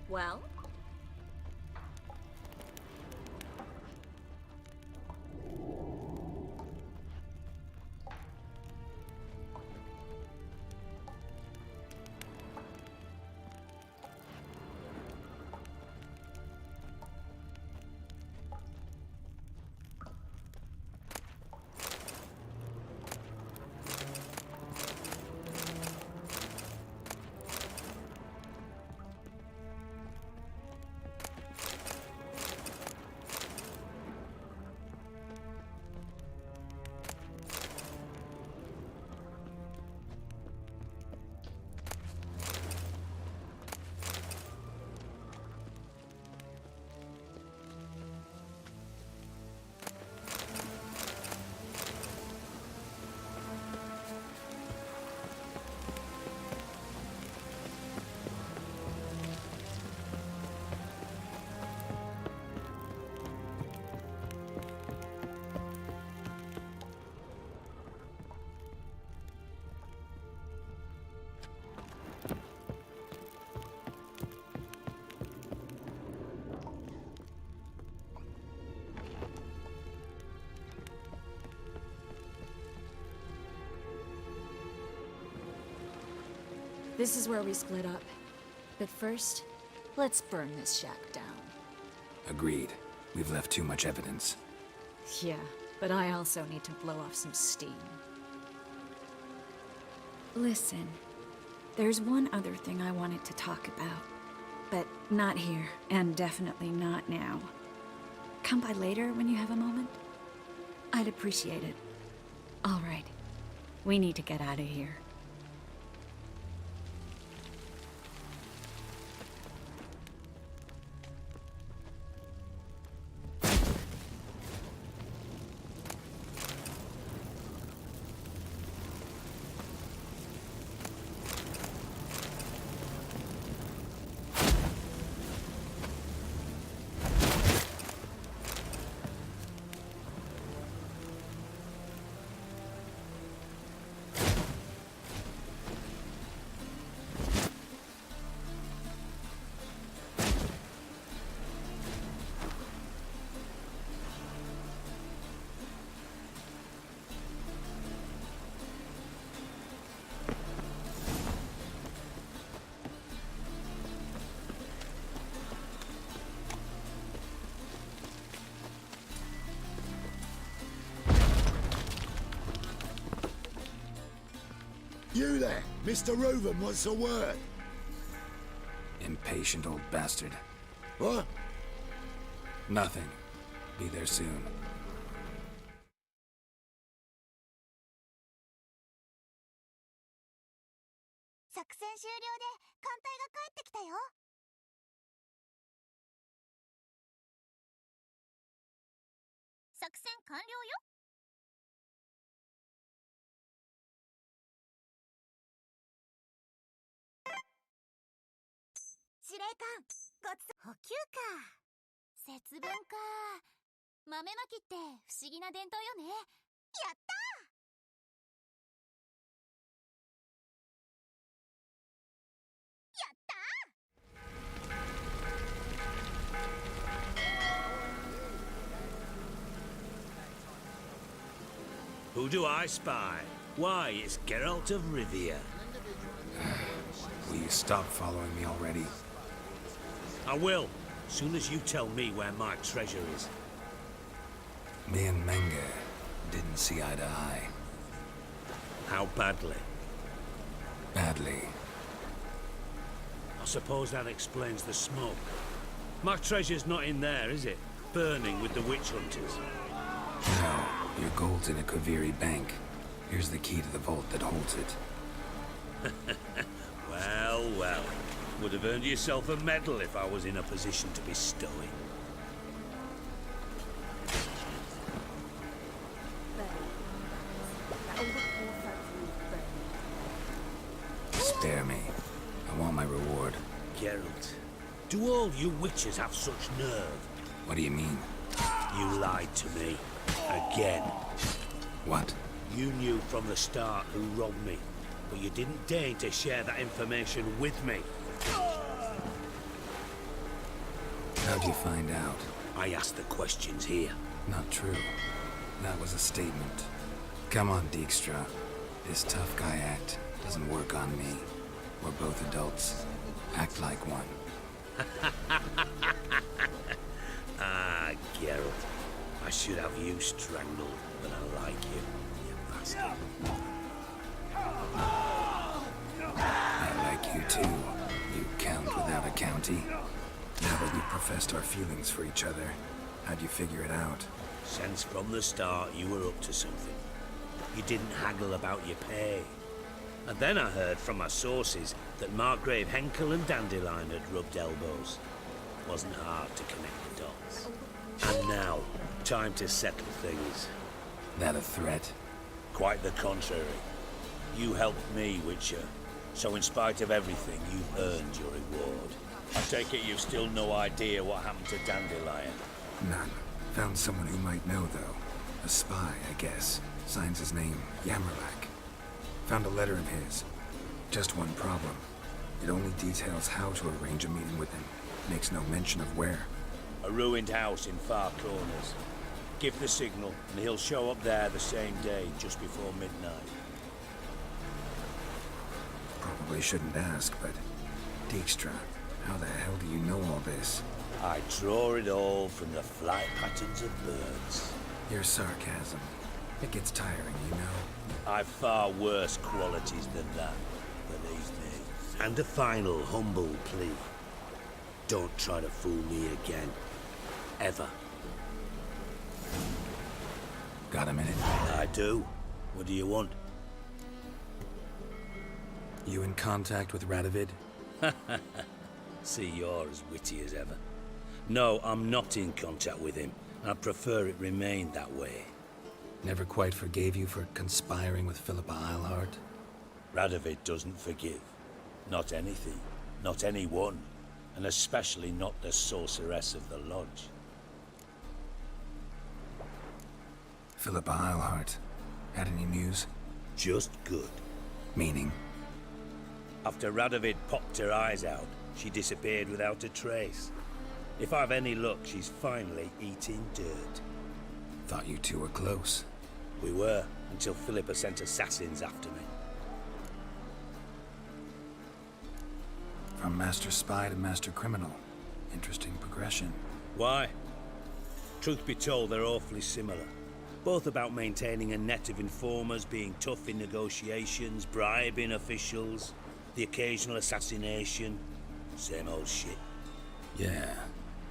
Well? This is where we split up. But first, let's burn this shack down. Agreed. We've left too much evidence. Yeah, but I also need to blow off some steam. Listen, there's one other thing I wanted to talk about. But not here, and definitely not now. Come by later when you have a moment? I'd appreciate it. All right. We need to get out of here. You there, Mr. Reuven wants a word. Impatient old bastard. What? Nothing. Be there soon. Who do I spy? Why, it's Geralt of Rivia. Will you stop following me already? I will, soon as you tell me where my treasure is. Me and Menge didn't see eye to eye. How badly? Badly. I suppose that explains the smoke. My treasure's not in there, is it? Burning with the witch hunters. No, your gold's in a Kaviri bank. Here's the key to the vault that holds it. Well, well. Would have earned yourself a medal if I was in a position to bestow it. Spare me. I want my reward. Geralt, do all you witches have such nerve? What do you mean? You lied to me. Again. What? You knew from the start who robbed me, but you didn't deign to share that information with me. How'd you find out? I asked the questions here. Not true. That was a statement. Come on, Dijkstra. This tough guy act doesn't work on me. We're both adults. Act like one. Ah, Geralt. I should have you strangled, but I like you, you bastard. I like you too, you count without a county. Now that we've professed our feelings for each other, how'd you figure it out? Since from the start you were up to something. You didn't haggle about your pay. And then I heard from my sources that Margrave Henkel and Dandelion had rubbed elbows. Wasn't hard to connect the dots. And now, time to settle things. That a threat? Quite the contrary. You helped me, Witcher. So in spite of everything, you've earned your reward. I take it you've still no idea what happened to Dandelion? None. Found someone who might know, though. A spy, I guess. Signs his name, Yamarlak. Found a letter of his. Just one problem. It only details how to arrange a meeting with him. Makes no mention of where. A ruined house in Far Corners. Give the signal, and he'll show up there the same day, just before midnight. Probably shouldn't ask, but... Dijkstra, how the hell do you know all this? I draw it all from the flight patterns of birds. Your sarcasm. It gets tiring, you know? I've far worse qualities than that, believe me. And a final humble plea. Don't try to fool me again. Ever. Got a minute? I do. What do you want? You in contact with Radovid? See, you're as witty as ever. No, I'm not in contact with him. I prefer it remained that way. Never quite forgave you for conspiring with Philippa Eilhart? Radovid doesn't forgive. Not anything. Not anyone. And especially not the sorceress of the Lodge. Philippa Eilhart. Had any news? Just good. Meaning? After Radovid popped her eyes out, she disappeared without a trace. If I've any luck, she's finally eating dirt. Thought you two were close. We were, until Philippa sent assassins after me. From master spy to master criminal. Interesting progression. Why? Truth be told, they're awfully similar. Both about maintaining a net of informers, being tough in negotiations, bribing officials, the occasional assassination. Same old shit. Yeah,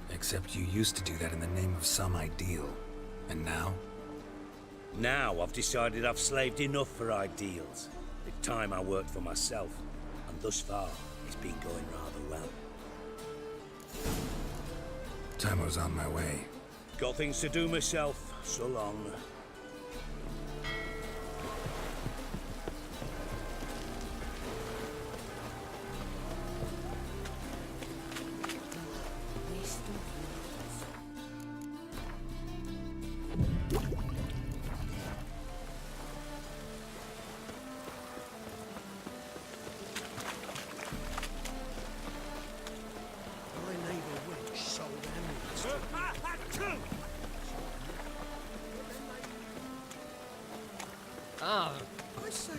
except you used to do that in the name of some ideal. And now? Now I've decided I've slaved enough for ideals. It's time I worked for myself. And thus far, it's been going rather well. Tamo's on my way. Got things to do myself. So long. My neighbour Welch sold amulets to me. Ah, I say,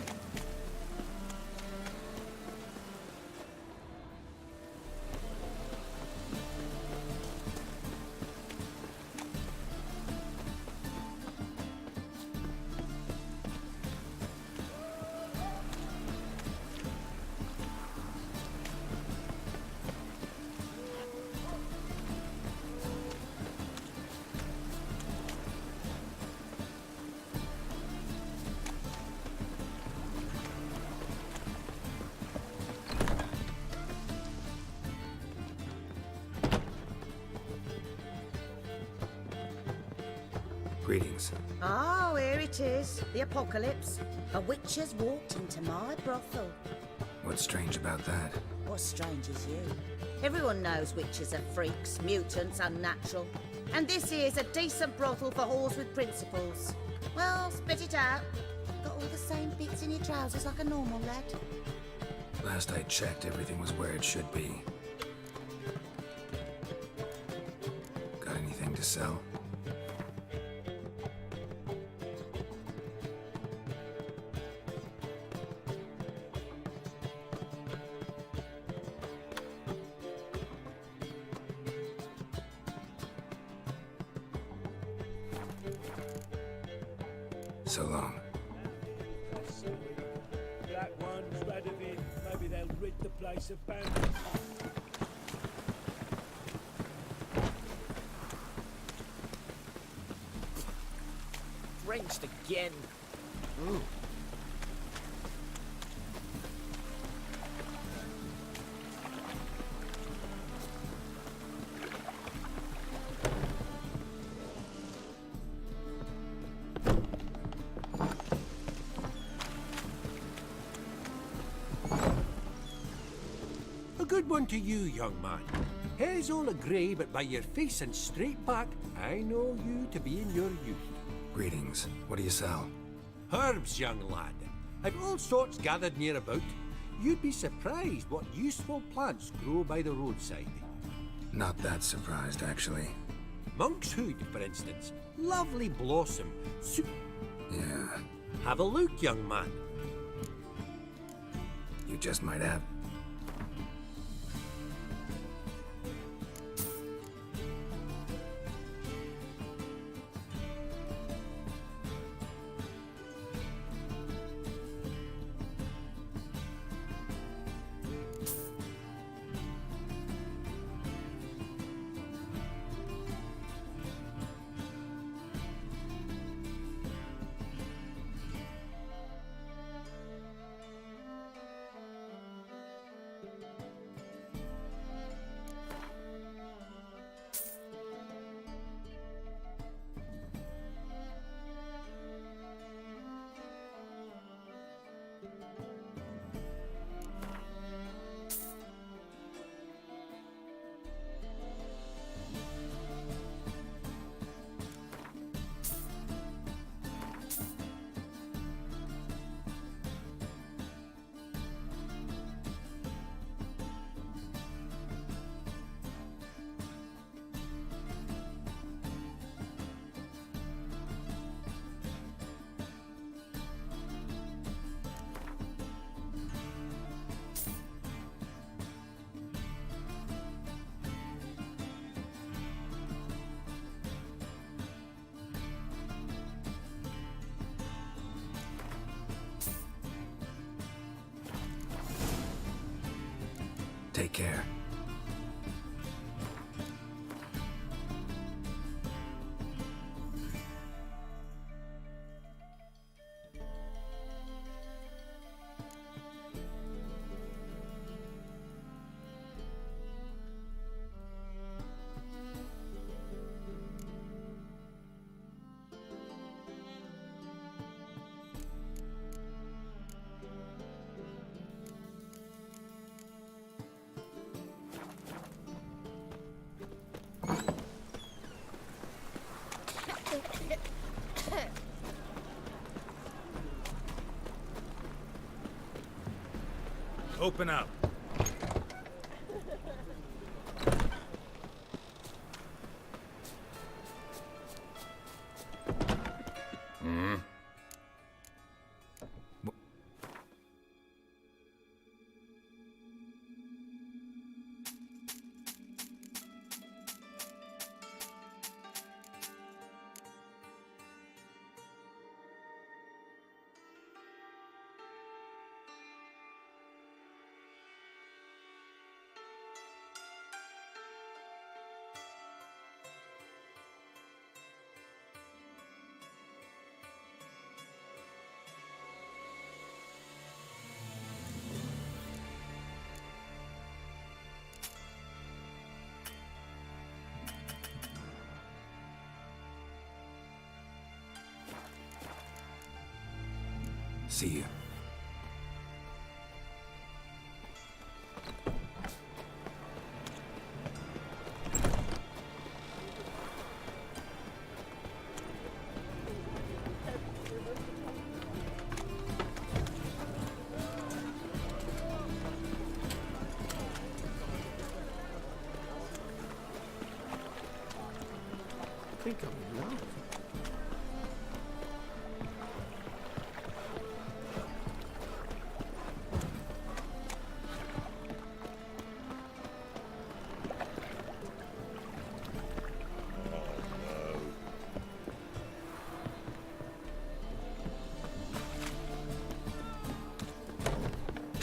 Greetings. Oh, here it is. The apocalypse. A witch has walked into my brothel. What's strange about that? What's strange is you. Everyone knows witches are freaks, mutants, unnatural. And this here's a decent brothel for whores with principles. Well, spit it out. Got all the same bits in your trousers like a normal lad. Last I checked, everything was where it should be. Got anything to sell? So long. Black one's Radovid. Maybe they'll rid the place of bandits. Drenched again. Ooh. A good one to you, young man. Hair's all a-grey, but by your face and straight back, I know you to be in your youth. Greetings. What do you sell? Herbs, young lad. I've all sorts gathered near about. You'd be surprised what useful plants grow by the roadside. Not that surprised, actually. Monk's hood, for instance. Lovely blossom. Yeah. Have a look, young man. You just might have. Take care. Open up. See you. I think I'm in love.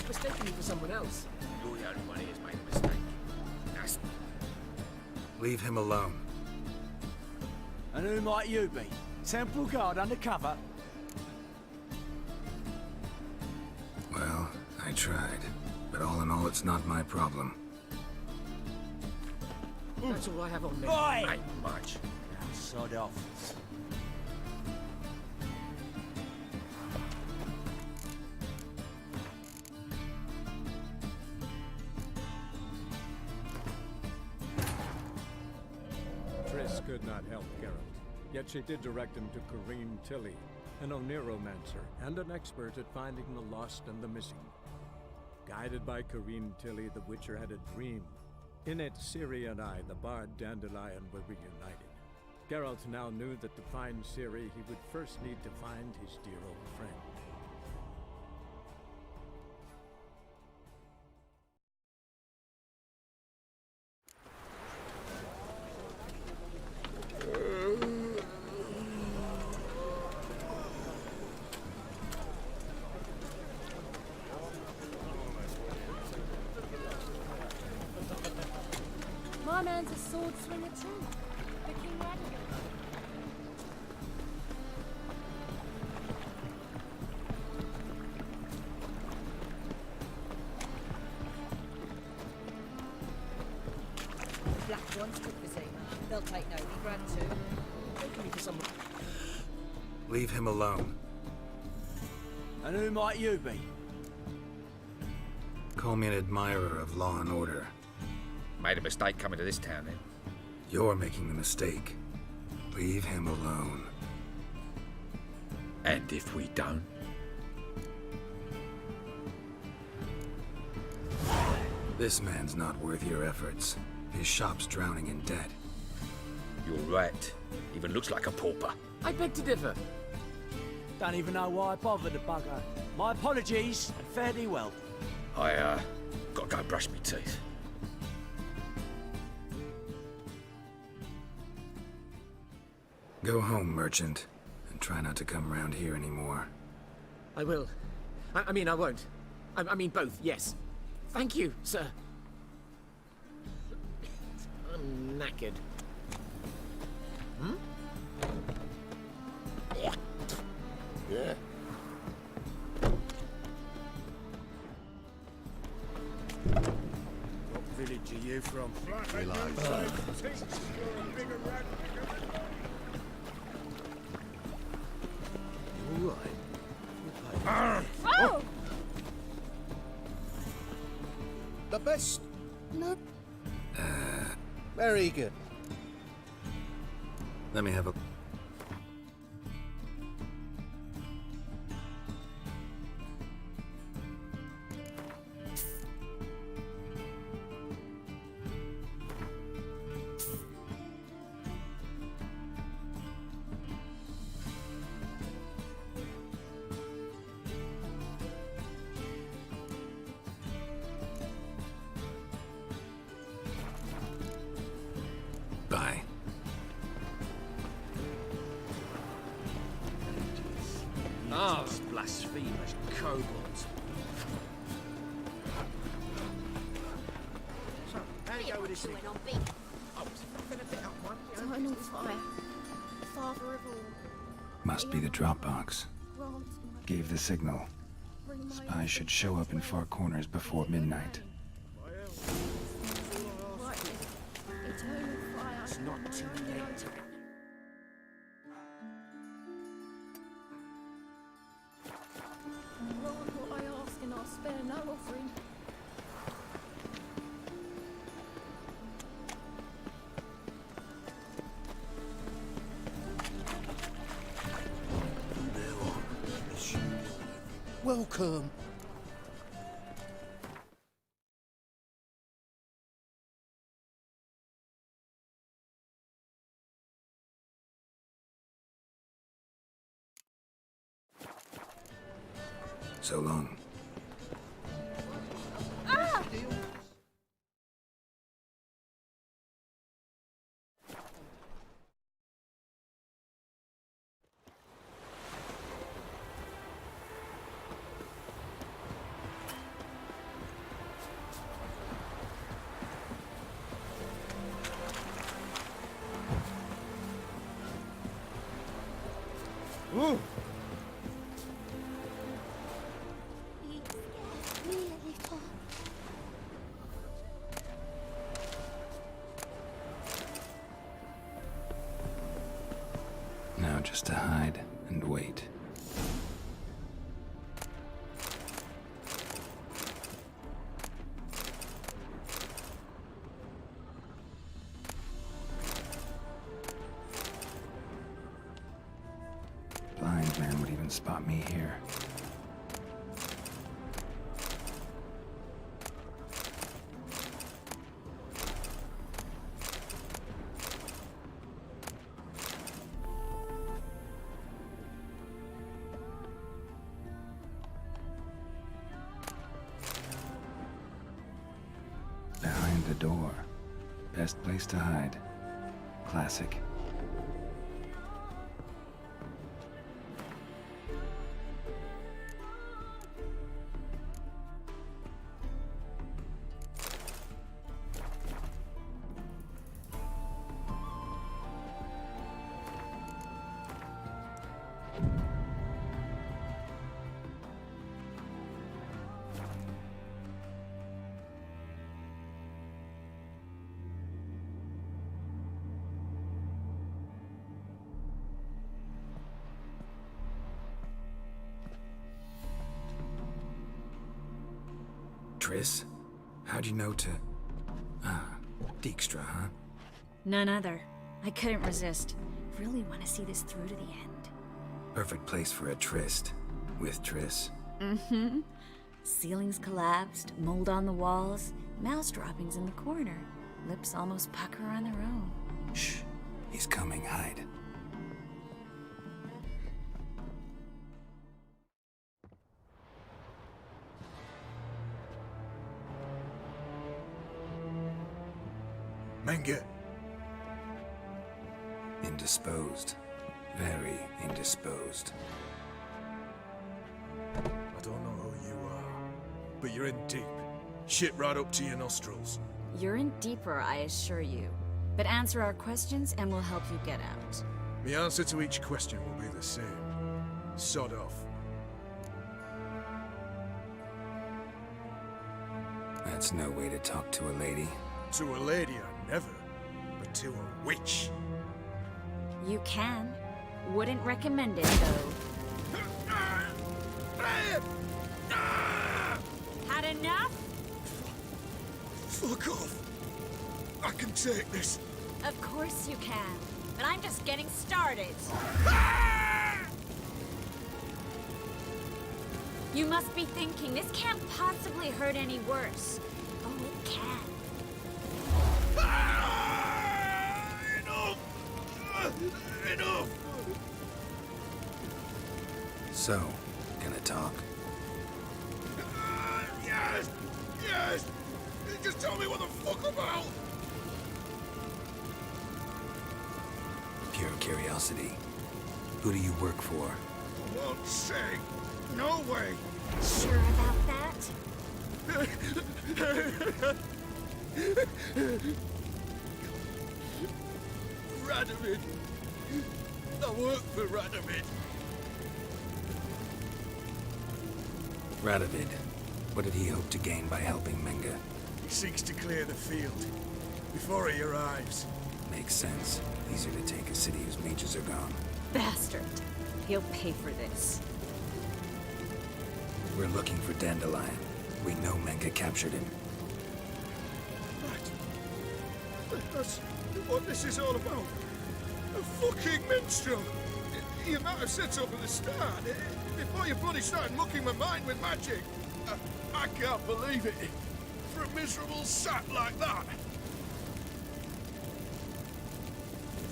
Mistaken you for someone else. You're the only one who's made a mistake. That's... Leave him alone. And who might you be? Temple Guard undercover? Well, I tried. But all in all, it's not my problem. That's all I have on me. Oi! Ain't much. Sod off. Triss could not help Geralt, yet she did direct him to Corrine Tilly, an Oneromancer and an expert at finding the lost and the missing. Guided by Corrine Tilly, the Witcher had a dream. In it, Ciri and I, the bard Dandelion, were reunited. Geralt now knew that to find Ciri, he would first need to find his dear old friend. My man's a sword swinger too. The King Radigan. Black ones took the Zima. They'll take no grab too. Taking me for someone. Leave him alone. And who might you be? Call me an admirer of law and order. Made a mistake coming to this town, then. You're making the mistake. Leave him alone. And if we don't? This man's not worth your efforts. His shop's drowning in debt. You're right. Even looks like a pauper. I beg to differ. Don't even know why I bothered the bugger. My apologies, and fare thee well. I, gotta go brush my teeth. Go home, merchant, and try not to come around here anymore. I will. I mean, I won't. I mean both, yes. Thank you, sir. knackered. Hmm? Yeah. What village are you from? Alright. Oh! The best. No. Very good. Let me have a... Bye. Ah, blasphemous kobolds. So, how do you go with this thing? Oh, nothing a bit up one. Eternal fire. Father of all. Must be the Dropbox. Grant my Gave the signal. bring my Spies should show up in far corners before midnight. brightness. Eternal fire. It's not too late. Grant what I ask and I'll spare no offering. Welcome. So long. Ooh. He scares me a little. Now just to hide and wait. Blind man would even spot me here. Behind the door. Best place to hide. Classic. Triss? How'd you know to... Ah, Dijkstra, huh? None other. I couldn't resist. Really want to see this through to the end. Perfect place for a tryst. With Triss. Mm-hmm. Ceilings collapsed, mold on the walls, mouse droppings in the corner. Lips almost pucker on their own. Shh. He's coming, hide. Menge. Indisposed. Very indisposed. I don't know who you are, but you're in deep. Shit right up to your nostrils. You're in deeper, I assure you. But answer our questions and we'll help you get out. The answer to each question will be the same. Sod off. That's no way to talk to a lady. To a lady, I never. But to a witch. You can. Wouldn't recommend it, though. Had enough? Fuck off. I can take this. Of course you can. But I'm just getting started. You must be thinking, this can't possibly hurt any worse. Oh, it can. Enough! Enough! So, gonna talk? Yes! Yes! Just tell me what the fuck about! Pure curiosity. Who do you work for? I won't say. No way! Sure about that? Radovid! I work for Radovid! Radovid. What did he hope to gain by helping Menga? He seeks to clear the field before he arrives. Makes sense. Easier to take a city whose mages are gone. Bastard. He'll pay for this. We're looking for Dandelion. We know Menga captured him. That's what this is all about. A fucking minstrel! You might have said so from the start, before you bloody started mucking my mind with magic. I can't believe it. For a miserable sap like that.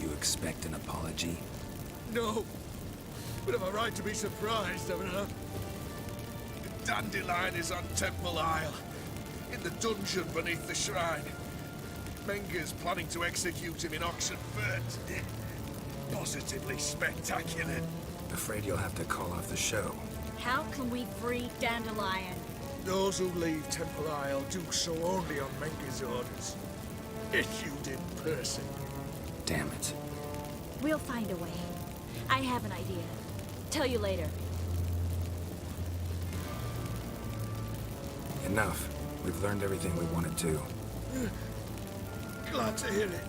You expect an apology? No. But I've a right to be surprised, haven't I? Dandelion is on Temple Isle, in the dungeon beneath the shrine. Menga's planning to execute him in Oxenfurt. Positively spectacular. Afraid you'll have to call off the show. How can we free Dandelion? Those who leave Temple Isle do so only on Menga's orders. Issued in person. Damn it. We'll find a way. I have an idea. Tell you later. Enough. We've learned everything we wanted to. Glad to hear it.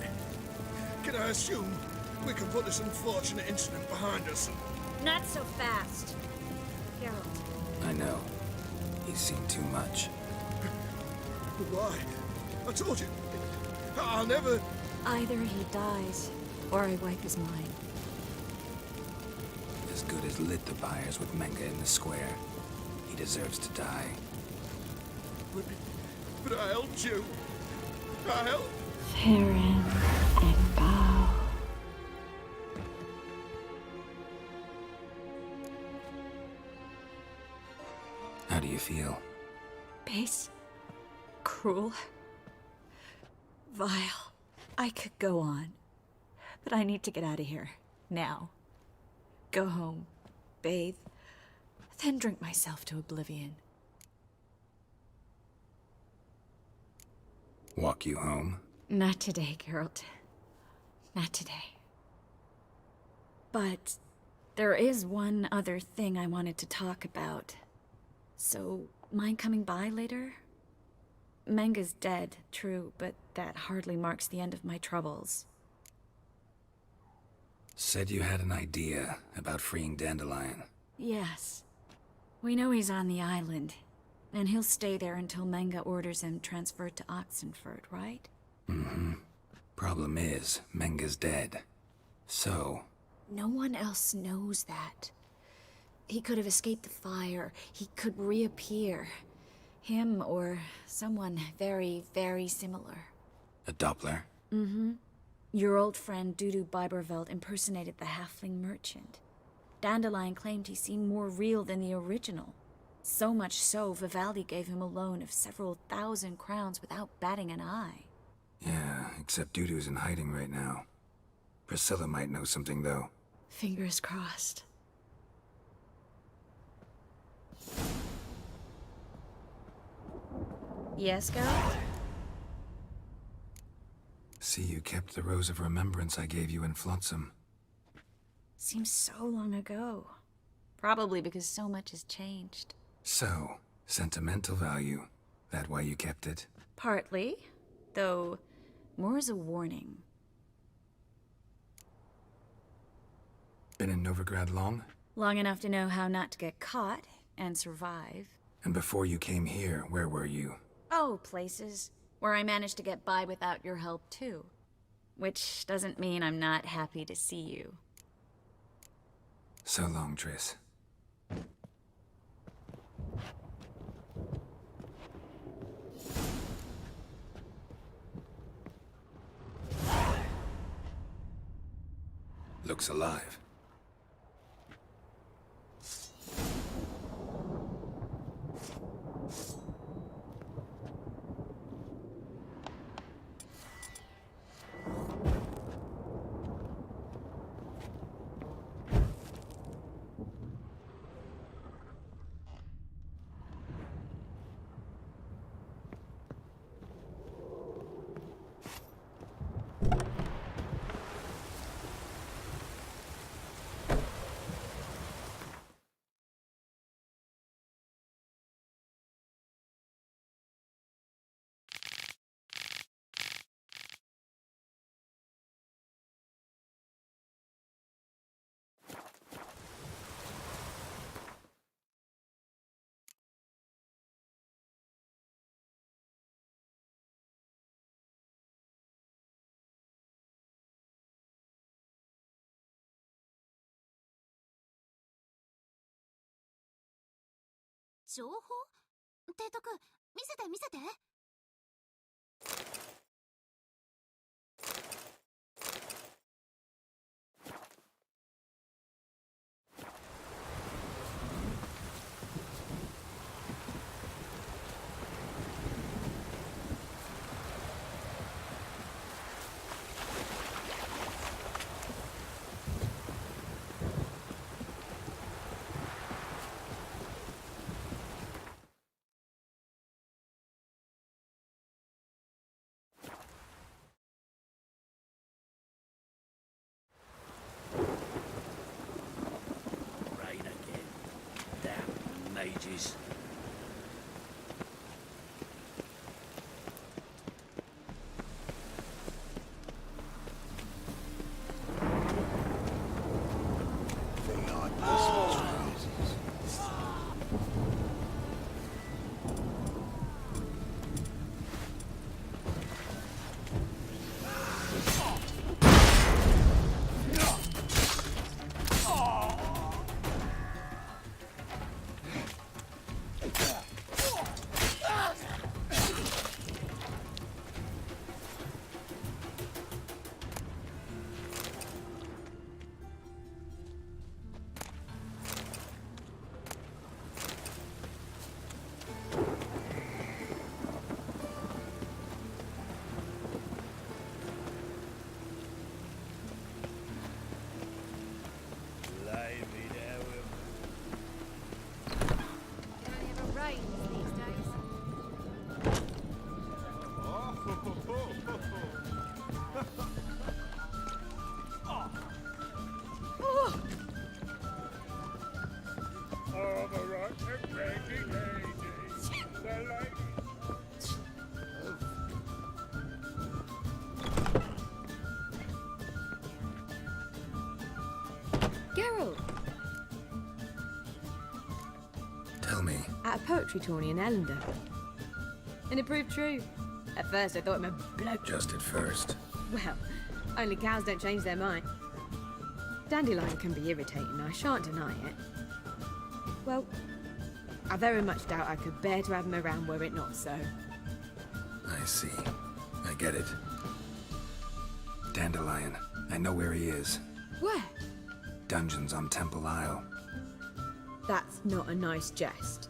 Can I assume we can put this unfortunate incident behind us? Not so fast. Geralt. I know. He's seen too much. But why? I told you. I'll never... Either he dies, or I wipe his mind. As good as lit the buyers with Menga in the square. He deserves to die. But I helped you. I helped... Farron and bow. How do you feel? Base. Cruel. Vile. I could go on. But I need to get out of here. Now. Go home. Bathe. Then drink myself to oblivion. Walk you home? Not today, Geralt. Not today. But there is one other thing I wanted to talk about. So, mind coming by later? Menga's dead, true, but that hardly marks the end of my troubles. Said you had an idea about freeing Dandelion. Yes. We know he's on the island, and he'll stay there until Menga orders him transferred to Oxenfurt, right? Mm-hmm. Problem is, Menga's dead. So... No one else knows that. He could have escaped the fire. He could reappear. Him or someone very, very similar. A Doppler? Mm-hmm. Your old friend Dudu Biberveld impersonated the halfling merchant. Dandelion claimed he seemed more real than the original. So much so, Vivaldi gave him a loan of several thousand crowns without batting an eye. Yeah, except Dudu's in hiding right now. Priscilla might know something, though. Fingers crossed. Yes, Geralt? see you kept the Rose of Remembrance I gave you in Flotsam. Seems so long ago. Probably because so much has changed. So, sentimental value. That why you kept it? Partly, though more as a warning. Been in Novigrad long? Long enough to know how not to get caught and survive. And before you came here, where were you? Oh, places where I managed to get by without your help, too. Which doesn't mean I'm not happy to see you. So long, Triss. Looks alive.情報？提督、見せて見せて。Mages. Tell me. At a poetry tourney in Ellender. And it proved true. At first I thought it meant bloke. Just at first. Well, only cows don't change their mind. Dandelion can be irritating, I shan't deny it. Well, I very much doubt I could bear to have him around were it not so. I see. I get it. Dandelion. I know where he is. Where? Dungeons on Temple Isle. That's not a nice jest.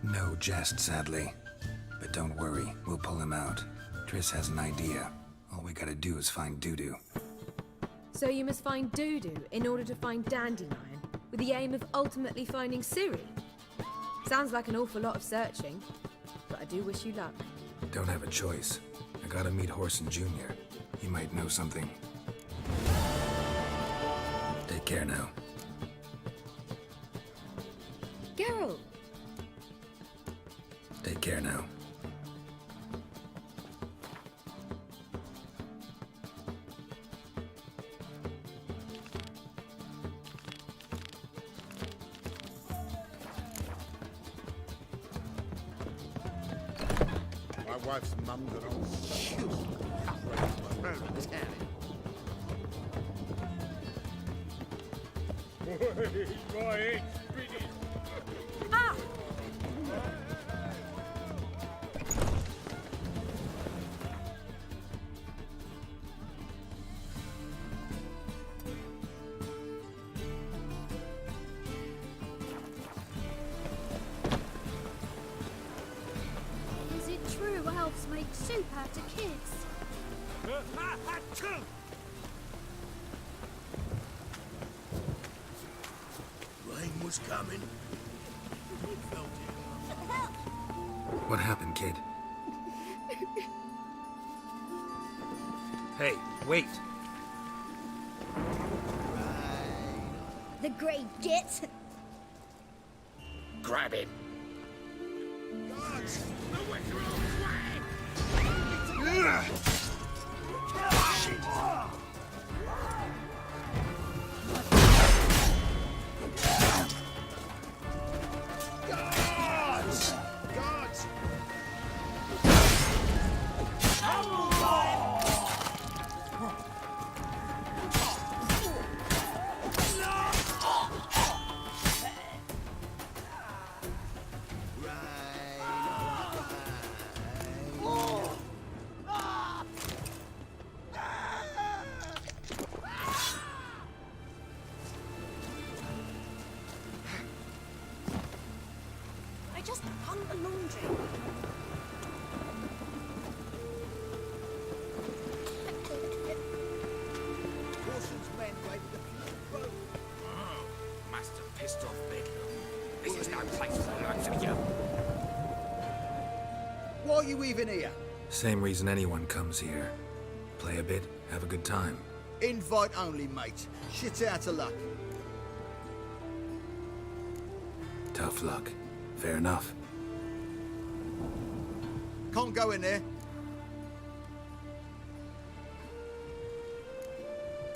No jest, sadly. But don't worry, we'll pull him out. Triss has an idea. All we gotta do is find Dudu. So you must find Dudu in order to find Dandelion, with the aim of ultimately finding Ciri? Sounds like an awful lot of searching, but I do wish you luck. Don't have a choice. I gotta meet Horson Jr. He might know something. Take care now. Geralt! Take care now. My wife's mum's an old shoot. Ah! Is it true elves make soup out of kids? Rain was coming. What happened, kid? Hey, wait. The Grey Git. Grab him. I just hung the laundry. Caution's men raided the boat. Must have pissed off Big. This is no place for learn for you. Why are you even here? Same reason anyone comes here. Play a bit, have a good time. Invite only, mate. Shit out of luck. Tough luck. Fair enough. Can't go in there.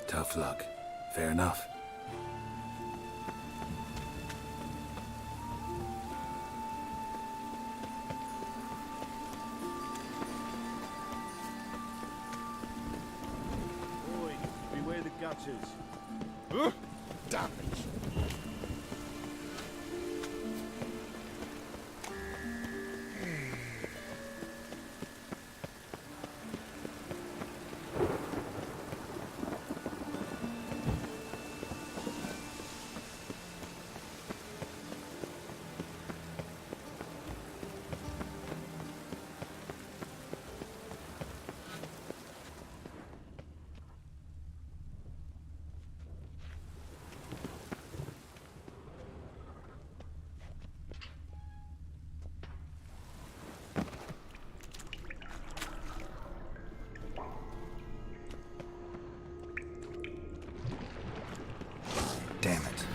Tough luck. Fair enough. Boy, beware the gutters. Damn it. Damn it.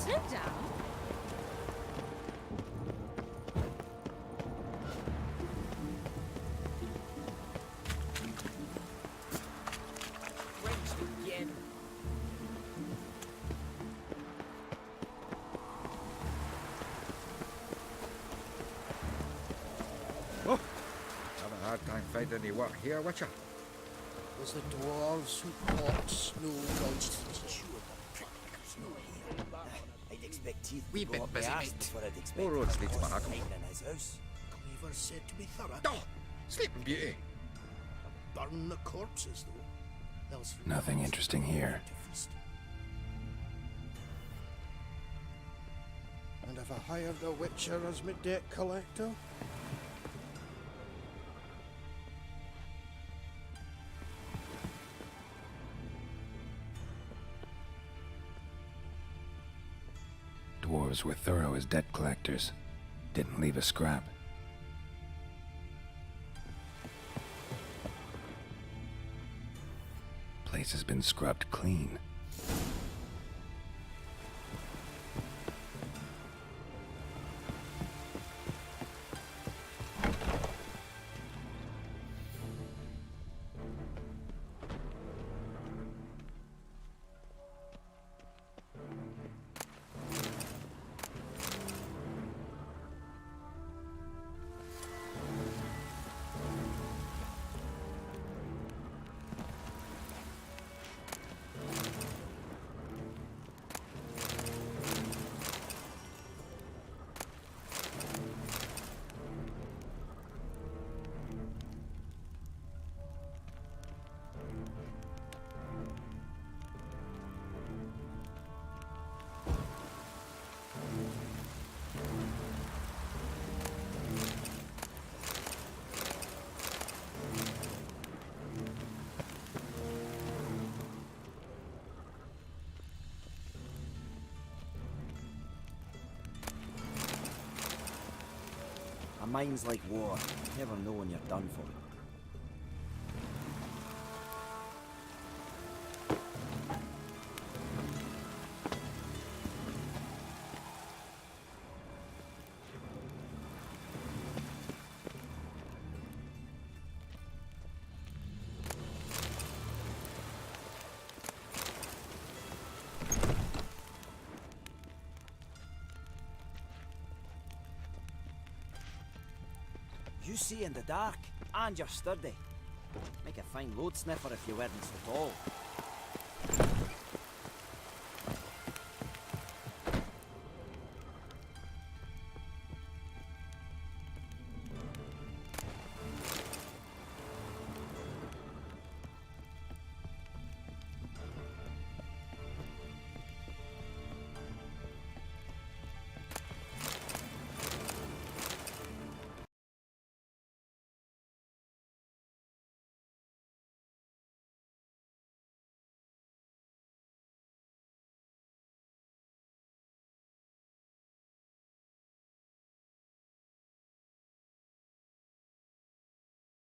Slow down. find any work here, Witcher? Was the dwarves who caught Snow Ghost. I'd expect teeth Wee to bit go up busy, my arse mate. before I'd expect All roads lead to Boss Monaco. hiding in his house. Cleaver said to be thorough. Oh, Sleeping Beauty. Burn the corpses, though. Else Nothing interesting here. to feast. And have I hired a Witcher as my debt collector? Dwarves were thorough as debt collectors. Didn't leave a scrap. Place has been scrubbed clean. A mind's like war. You never know when you're done for. You see in the dark, and you're sturdy. Make a fine load sniffer if you weren't so tall.